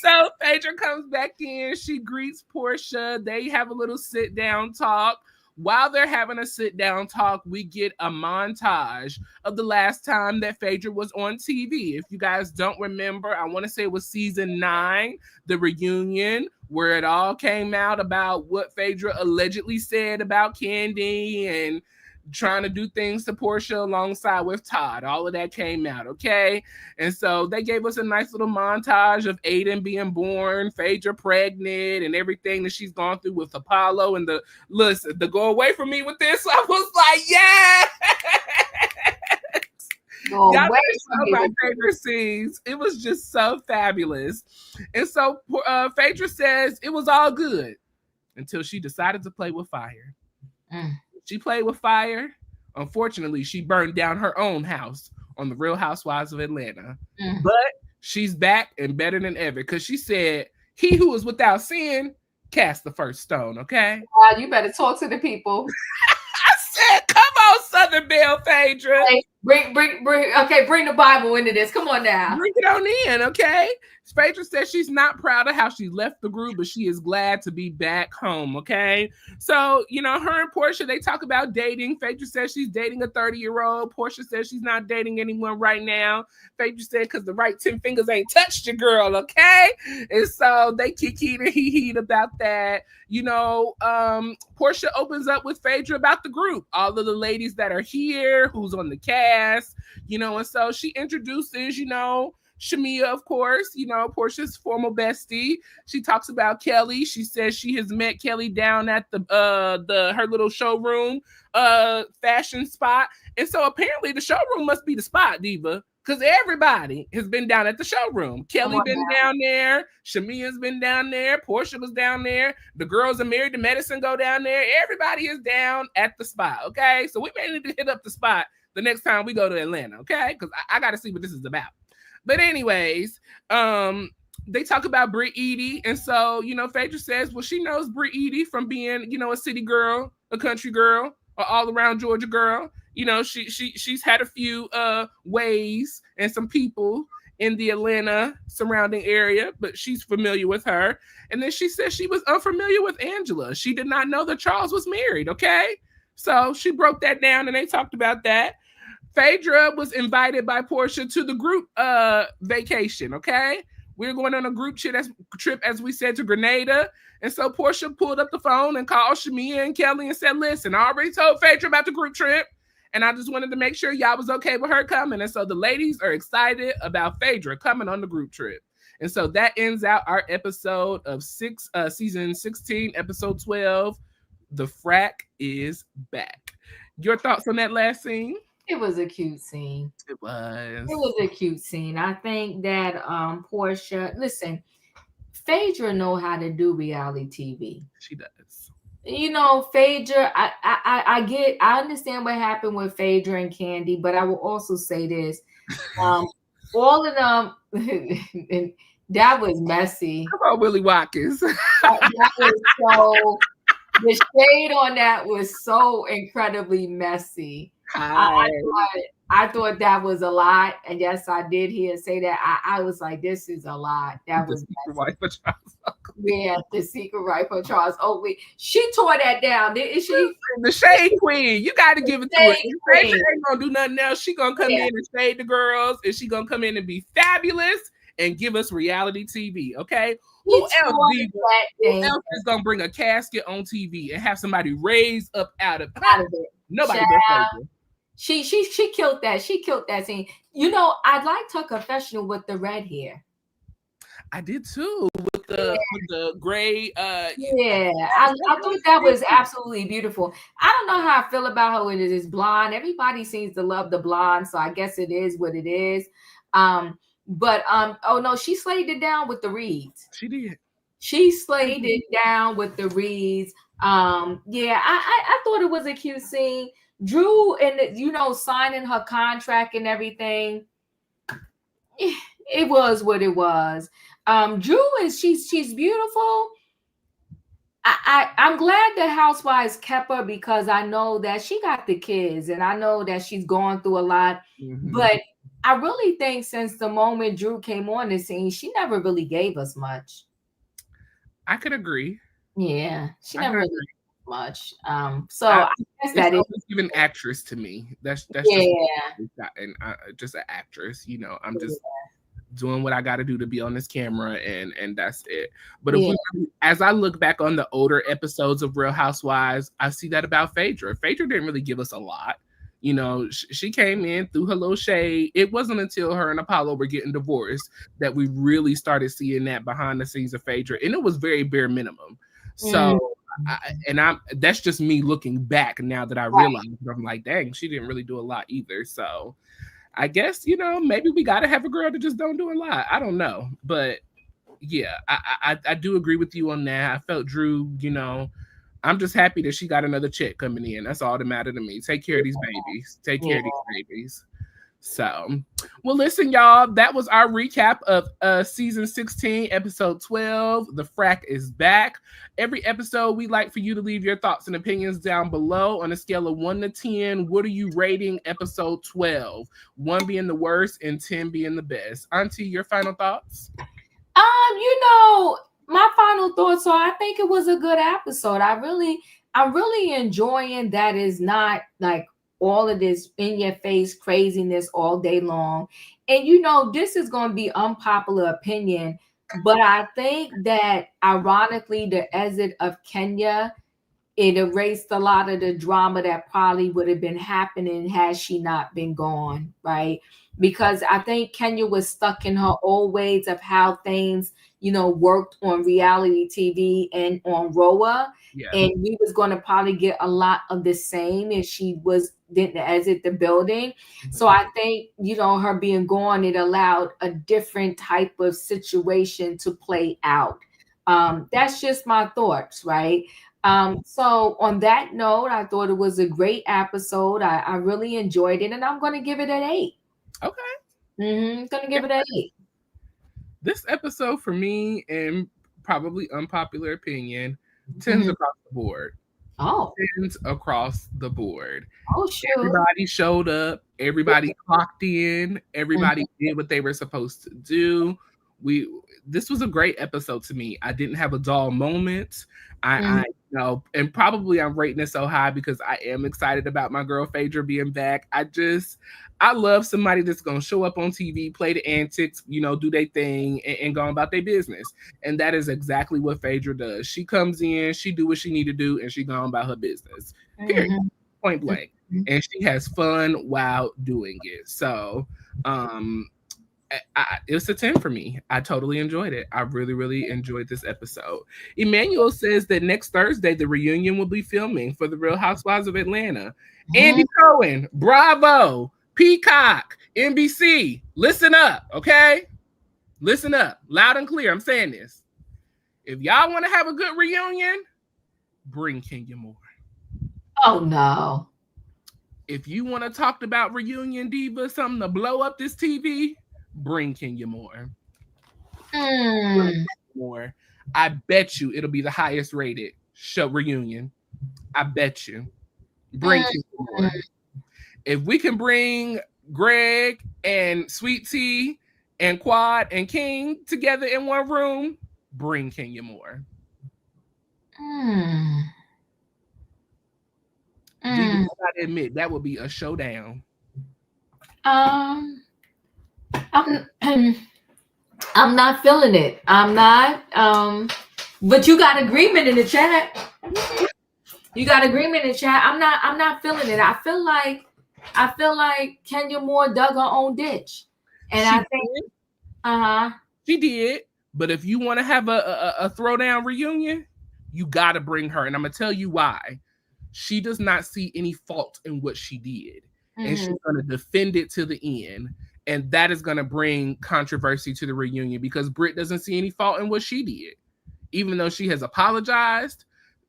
Speaker 2: So Phaedra comes back in. She greets Porsha. They have a little sit-down talk. While they're having a sit-down talk, we get a montage of the last time that Phaedra was on TV. If you guys don't remember, I want to say it was season 9, the reunion, where it all came out about what Phaedra allegedly said about Kandi and trying to do things to Porsha alongside with Todd. All of that came out, okay? And so they gave us a nice little montage of Aiden being born, Phaedra pregnant, and everything that she's gone through with Apollo. And the go away from me with this, I was like, yeah! Y'all better show my favorite scenes. It was just so fabulous. And so Phaedra says it was all good until she decided to play with fire. She played with fire. Unfortunately, she burned down her own house on the Real Housewives of Atlanta. But she's back and better than ever because she said, he who is without sin cast the first stone, okay?
Speaker 1: You better talk to the people.
Speaker 2: I said, come on, Southern Belle Phaedra.
Speaker 1: Hey, bring the Bible into this. Come on now.
Speaker 2: Bring it on in, okay? Phaedra says she's not proud of how she left the group, but she is glad to be back home, okay? So, you know, her and Porsha, they talk about dating. Phaedra says she's dating a 30-year-old. Porsha says she's not dating anyone right now. Phaedra said because the right 10 fingers ain't touched your girl, okay? And so they kikied and hee-heed about that. You know, Porsha opens up with Phaedra about the group, all of the ladies that are here, who's on the cast, you know, and so she introduces, you know, Shamia, of course, you know, Porsha's former bestie. She talks about Kelly. She says she has met Kelly down at her little showroom fashion spot. And so apparently the showroom must be the spot, Diva, because everybody has been down at the showroom. Kelly been down there. Shamia's been down there. Porsha was down there. The girls are married to medicine go down there. Everybody is down at the spot, okay? So we may need to hit up the spot the next time we go to Atlanta, okay? Because I got to see what this is about. But anyways, they talk about Brit Edie, and so Phaedra says, well, she knows Brit Edie from being a city girl, a country girl, or all around Georgia girl. She's had a few ways and some people in the Atlanta surrounding area, but she's familiar with her. And then she said she was unfamiliar with Angela. She did not know that Charles was married. Okay, so she broke that down, and they talked about that. Phaedra was invited by Porsha to the group vacation. Okay, we're going on a group trip, as we said, to Grenada. And so Porsha pulled up the phone and called Shamia and Kelly and said, listen, I already told Phaedra about the group trip, and I just wanted to make sure y'all was okay with her coming. And so the ladies are excited about Phaedra coming on the group trip. And so that ends out our episode of season 16, episode 12. The Frack is Back. Your thoughts on that last scene?
Speaker 1: It was a cute scene.
Speaker 2: It was.
Speaker 1: It was a cute scene. I think that Porsha, listen, Phaedra know how to do reality TV.
Speaker 2: She does.
Speaker 1: Phaedra, I understand what happened with Phaedra and Candy, but I will also say this. All of them, that was messy.
Speaker 2: How about Willie Watkins?
Speaker 1: That was so, the shade on that was so incredibly messy. I thought that was a lot, and yes, I did hear say that. I was like, "This is a lot." That was the secret wife of Charles Oakley. She tore that down. Is she
Speaker 2: the shade queen? You got to give it to her. She ain't gonna do nothing else. She gonna come in and shade the girls, and she gonna come in and be fabulous and give us reality TV. Okay. Who else is gonna bring a casket on TV and have somebody raise up out of it? Nobody.
Speaker 1: She killed that. She killed that scene. I liked her confessional with the red hair.
Speaker 2: I did too, with the gray.
Speaker 1: I thought that was absolutely beautiful. I don't know how I feel about her when it is blonde. Everybody seems to love the blonde, so I guess it is what it is. Oh no, she slayed it down with the reeds.
Speaker 2: She did.
Speaker 1: She slayed it down with the reeds. I thought it was a cute scene. Drew and signing her contract and everything. It was what it was. Drew she's beautiful. I'm glad the Housewives kept her because I know that she got the kids and I know that she's going through a lot. Mm-hmm. But I really think since the moment Drew came on the scene, she never really gave us much.
Speaker 2: I could agree.
Speaker 1: Yeah, she never really much. So I guess that is
Speaker 2: even actress to me. That's just an actress. I'm just doing what I got to do to be on this camera, and that's it. But as I look back on the older episodes of Real Housewives, I see that about Phaedra. Phaedra didn't really give us a lot. She came in, threw her little shade. It wasn't until her and Apollo were getting divorced that we really started seeing that behind the scenes of Phaedra, and it was very bare minimum. So. That's just me looking back now that I realize. I'm like, dang, she didn't really do a lot either. So I guess, maybe we got to have a girl that just don't do a lot. I don't know. But yeah, I do agree with you on that. I felt Drew, I'm just happy that she got another check coming in. That's all that mattered to me. Take care of these babies. Take care of these babies. So, well, listen, y'all, that was our recap of season 16, episode 12. The Frack is Back. Every episode, we'd like for you to leave your thoughts and opinions down below on a scale of 1 to 10. What are you rating episode 12? 1 being the worst and 10 being the best. Auntie, your final thoughts?
Speaker 1: My final thoughts are I think it was a good episode. I'm really enjoying that it's not like all of this in your face craziness all day long. And this is going to be unpopular opinion, but I think that ironically the exit of Kenya, it erased a lot of the drama that probably would have been happening had she not been gone, right? Because I think Kenya was stuck in her old ways of how things worked on reality TV and on Roa. Yeah. And we was going to probably get a lot of the same if she didn't exit the building. Mm-hmm. So I think, her being gone, it allowed a different type of situation to play out. That's just my thoughts, right? So on that note, I thought it was a great episode. I really enjoyed it, and I'm going to give it an 8.
Speaker 2: Okay.
Speaker 1: Gonna give it an 8.
Speaker 2: This episode for me, and probably unpopular opinion, 10s across the board.
Speaker 1: Oh.
Speaker 2: 10s across the board.
Speaker 1: Oh, sure.
Speaker 2: Everybody showed up. Everybody clocked in. Everybody did what they were supposed to do. This was a great episode to me. I didn't have a dull moment. I know, and probably I'm rating it so high because I am excited about my girl Phaedra being back. I love somebody that's gonna show up on TV, play the antics, do their thing, and go about their business. And that is exactly what Phaedra does. She comes in, she do what she need to do, and she go about her business. Period. Point blank. And she has fun while doing it. So it's a 10 for me. I totally enjoyed it. I really, really enjoyed this episode. Emmanuel says that next Thursday, the reunion will be filming for the Real Housewives of Atlanta. Andy Cohen, bravo. Peacock, NBC, listen up, okay? Listen up, loud and clear. I'm saying this. If y'all want to have a good reunion, bring Kenya Moore.
Speaker 1: Oh, no. If
Speaker 2: you want to talk about reunion diva, something to blow up this TV, bring Kenya Moore. More. I bet you it'll be the highest rated show reunion. I bet you. Bring Kenya Moore. If we can bring Greg and Sweet Tea and Quad and King together in one room, bring Kenya Moore. I gotta admit, that would be a showdown.
Speaker 1: I'm not feeling it. I'm not. But you got agreement in the chat. You got agreement in the chat. I'm not feeling it. I feel like Kenya Moore dug her own ditch. And
Speaker 2: she did. But if you want to have a throwdown reunion, you got to bring her. And I'm going to tell you why. She does not see any fault in what she did. And she's going to defend it to the end. And that is going to bring controversy to the reunion because Brit doesn't see any fault in what she did. Even though she has apologized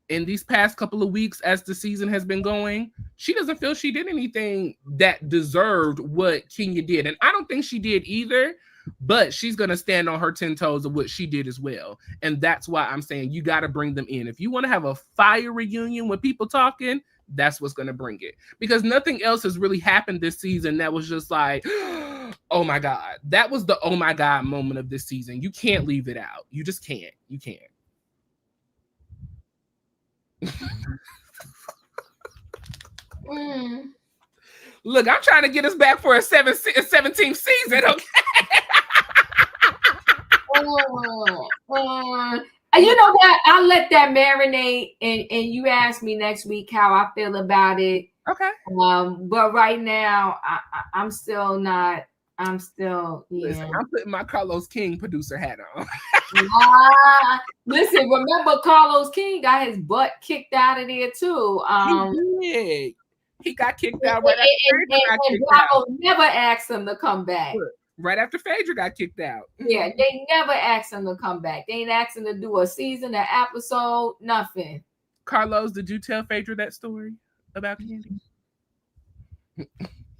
Speaker 2: in these past couple of weeks as the season has been going, she doesn't feel she did anything that deserved what Kenya did. And I don't think she did either, but she's going to stand on her 10 toes of what she did as well. And that's why I'm saying you got to bring them in. If you want to have a fire reunion with people talking, that's what's going to bring it. Because nothing else has really happened this season that was just like, oh my God. That was the oh my God moment of this season. You can't leave it out. You just can't. You can't. Look, I'm trying to get us back for a 17th season, okay?
Speaker 1: You know what? I'll let that marinate, and you ask me next week how I feel about it.
Speaker 2: Okay.
Speaker 1: But right now, I'm still not. I'm still. Yeah.
Speaker 2: Listen, I'm putting my Carlos King producer hat on.
Speaker 1: Listen, remember Carlos King got his butt kicked out of there too.
Speaker 2: He did. He got kicked out right after
Speaker 1: Bravo never asked him to come back.
Speaker 2: Right after Phaedra got kicked out.
Speaker 1: Yeah, they never asked him to come back. They ain't asked him to do a season, an episode, nothing.
Speaker 2: Carlos, did you tell Phaedra that story about Candy?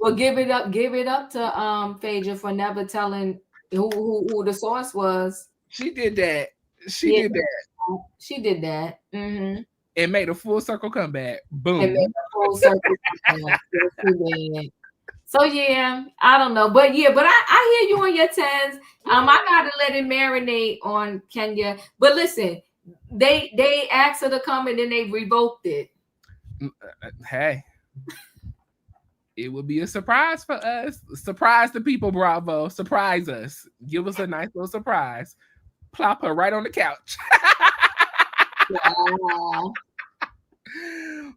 Speaker 1: Well, give it up to Phaedra for never telling who the source was.
Speaker 2: She did that. She did that.
Speaker 1: Mm-hmm.
Speaker 2: It made a full circle comeback. Boom.
Speaker 1: It made a full circle comeback. So yeah, I don't know, but yeah, but I hear you on your 10s. I gotta let it marinate on Kenya. But listen, they asked her to come and then they revoked it.
Speaker 2: Hey, it would be a surprise for us. Surprise the people, Bravo. Surprise us. Give us a nice little surprise. Plop her right on the couch.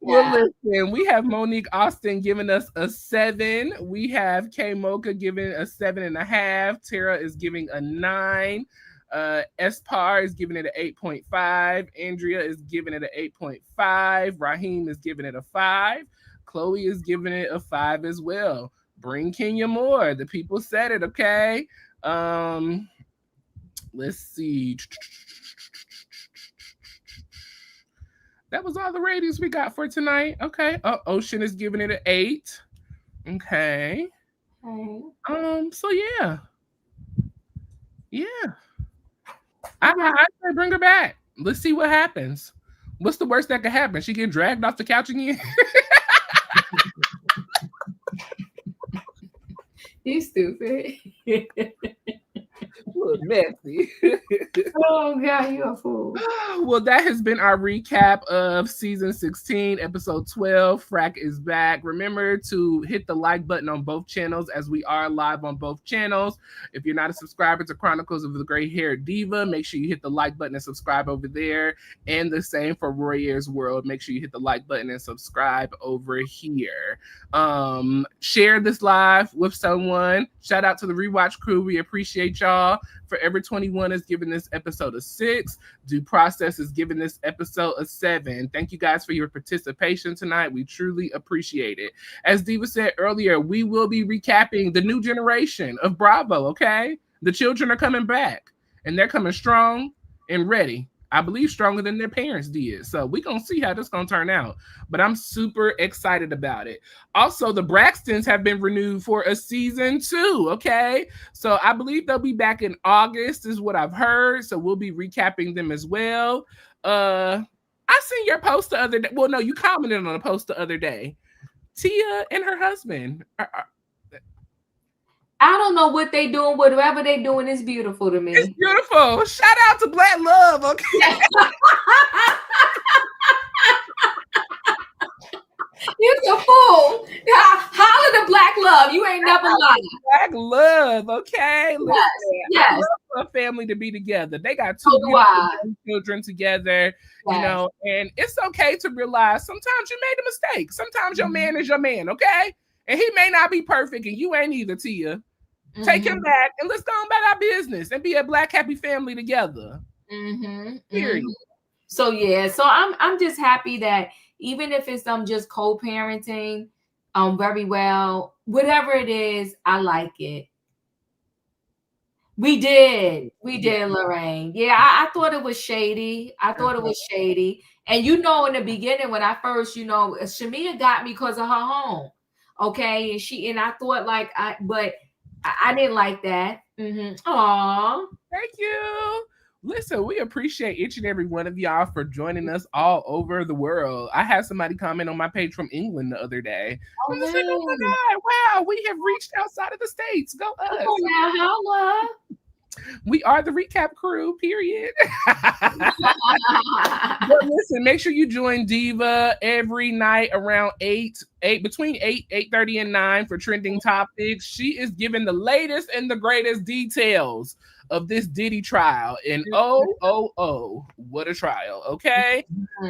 Speaker 2: Well, listen, we have Monique Austin giving us a 7. We have K Mocha giving a 7.5. Tara is giving a 9. Espar is giving it an 8.5. Andrea is giving it an 8.5. Raheem is giving it a 5. Chloe is giving it a 5 as well. Bring Kenya Moore. The people said it, okay? Let's see. That was all the ratings we got for tonight. Okay. Ocean is giving it an 8. Okay.
Speaker 1: Okay.
Speaker 2: So yeah. I say bring her back. Let's see what happens. What's the worst that could happen? She get dragged off the couch again?
Speaker 1: You stupid.
Speaker 2: Look messy.
Speaker 1: Oh God, you a fool.
Speaker 2: Well, that has been our recap of season 16, episode 12. Frack is back. Remember to hit the like button on both channels as we are live on both channels. If you're not a subscriber to Chronicles of the Gray-Haired Diva, make sure you hit the like button and subscribe over there. And the same for Royaire's World. Make sure you hit the like button and subscribe over here. Share this live with someone. Shout out to the Rewatch crew. We appreciate y'all. Forever 21 is giving this episode a 6. Due Process is giving this episode a 7. Thank you guys for your participation tonight. We truly appreciate it. As Diva said earlier, we will be recapping the new generation of Bravo, okay? The children are coming back, and they're coming strong and ready. I believe stronger than their parents did. So we're going to see how this going to turn out. But I'm super excited about it. Also, the Braxtons have been renewed for a season 2, okay? So I believe they'll be back in August is what I've heard. So we'll be recapping them as well. I seen your post the other day. Well, no, you commented on a post the other day. Tia and her husband
Speaker 1: I don't know what they doing. Whatever they doing is beautiful to me.
Speaker 2: It's beautiful. Shout out to Black Love, okay?
Speaker 1: You're a fool. Holler the Black Love. You ain't never lied.
Speaker 2: Black Love, okay?
Speaker 1: Yes. Yes.
Speaker 2: I love a family to be together. They got 2 children together, you know, and it's okay to realize sometimes you made a mistake. Sometimes your man is your man, okay? And he may not be perfect, and you ain't either, Tia. Take him back and let's go on about our business and be a Black happy family together. Period.
Speaker 1: So yeah, so I'm just happy that even if it's just co-parenting, very well, whatever it is, I like it. We did, Lorraine. Yeah, I thought it was shady. And in the beginning when I first, Shamia got me because of her home. Okay, and I thought but I didn't like that. Aw.
Speaker 2: Thank you. Listen, we appreciate each and every one of y'all for joining us all over the world. I had somebody comment on my page from England the other day.
Speaker 1: Oh,
Speaker 2: I said, oh my God, wow, we have reached outside of the States. Go us.
Speaker 1: Oh,
Speaker 2: we are the recap crew, period. But listen, make sure you join Diva every night around between 8:30 and 9 for trending topics. She is giving the latest and the greatest details of this Diddy trial. And what a trial, okay?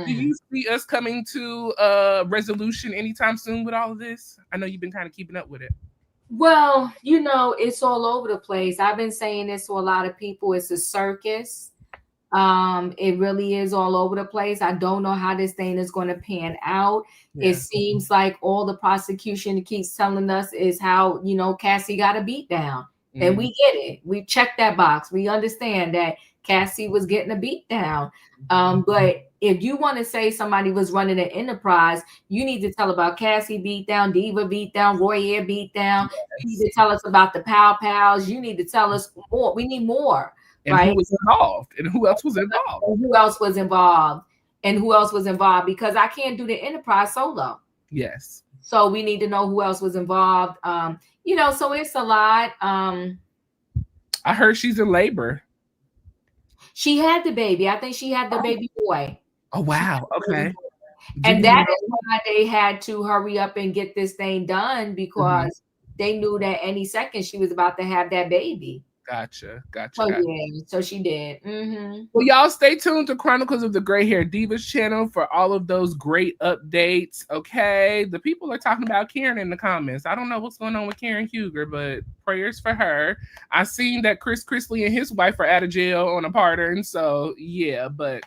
Speaker 2: Do you see us coming to a resolution anytime soon with all of this? I know you've been kind of keeping up with it.
Speaker 1: Well, it's all over the place. I've been saying this to a lot of people. It's a circus. It really is all over the place. I don't know how this thing is going to pan out. Yeah. It seems like all the prosecution keeps telling us is how, Cassie got a beat down. And we get it. We checked that box. We understand that Cassie was getting a beat down. But if you want to say somebody was running an enterprise, you need to tell about Cassie beat down, Diva beat down, Royaire beat down. Yes. You need to tell us about the Pow Pals. You need to tell us more. We need more.
Speaker 2: And
Speaker 1: right?
Speaker 2: Who was involved? And who else was involved?
Speaker 1: And who else was involved? Because I can't do the enterprise solo.
Speaker 2: Yes.
Speaker 1: So we need to know who else was involved. So it's a lot.
Speaker 2: I heard she's in labor.
Speaker 1: She had the baby. I think she had the baby boy.
Speaker 2: Oh, wow. Okay.
Speaker 1: And that is why they had to hurry up and get this thing done because they knew that any second she was about to have that baby.
Speaker 2: Gotcha.
Speaker 1: Yeah, so she did.
Speaker 2: Well, y'all stay tuned to Chronicles of the Gray-Haired Divas channel for all of those great updates, okay? The people are talking about Karen in the comments. I don't know what's going on with Karen Huger, but prayers for her. I seen that Chris Chrisley and his wife are out of jail on a pardon, so yeah, but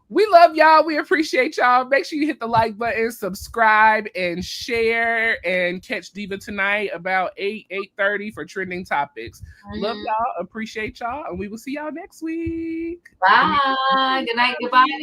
Speaker 2: we love y'all. We appreciate y'all. Make sure you hit the like button, subscribe, and share, and catch Diva tonight about 8:30 for trending topics. Love y'all. Appreciate y'all. And we will see y'all next week.
Speaker 1: Bye. Good night. Goodbye.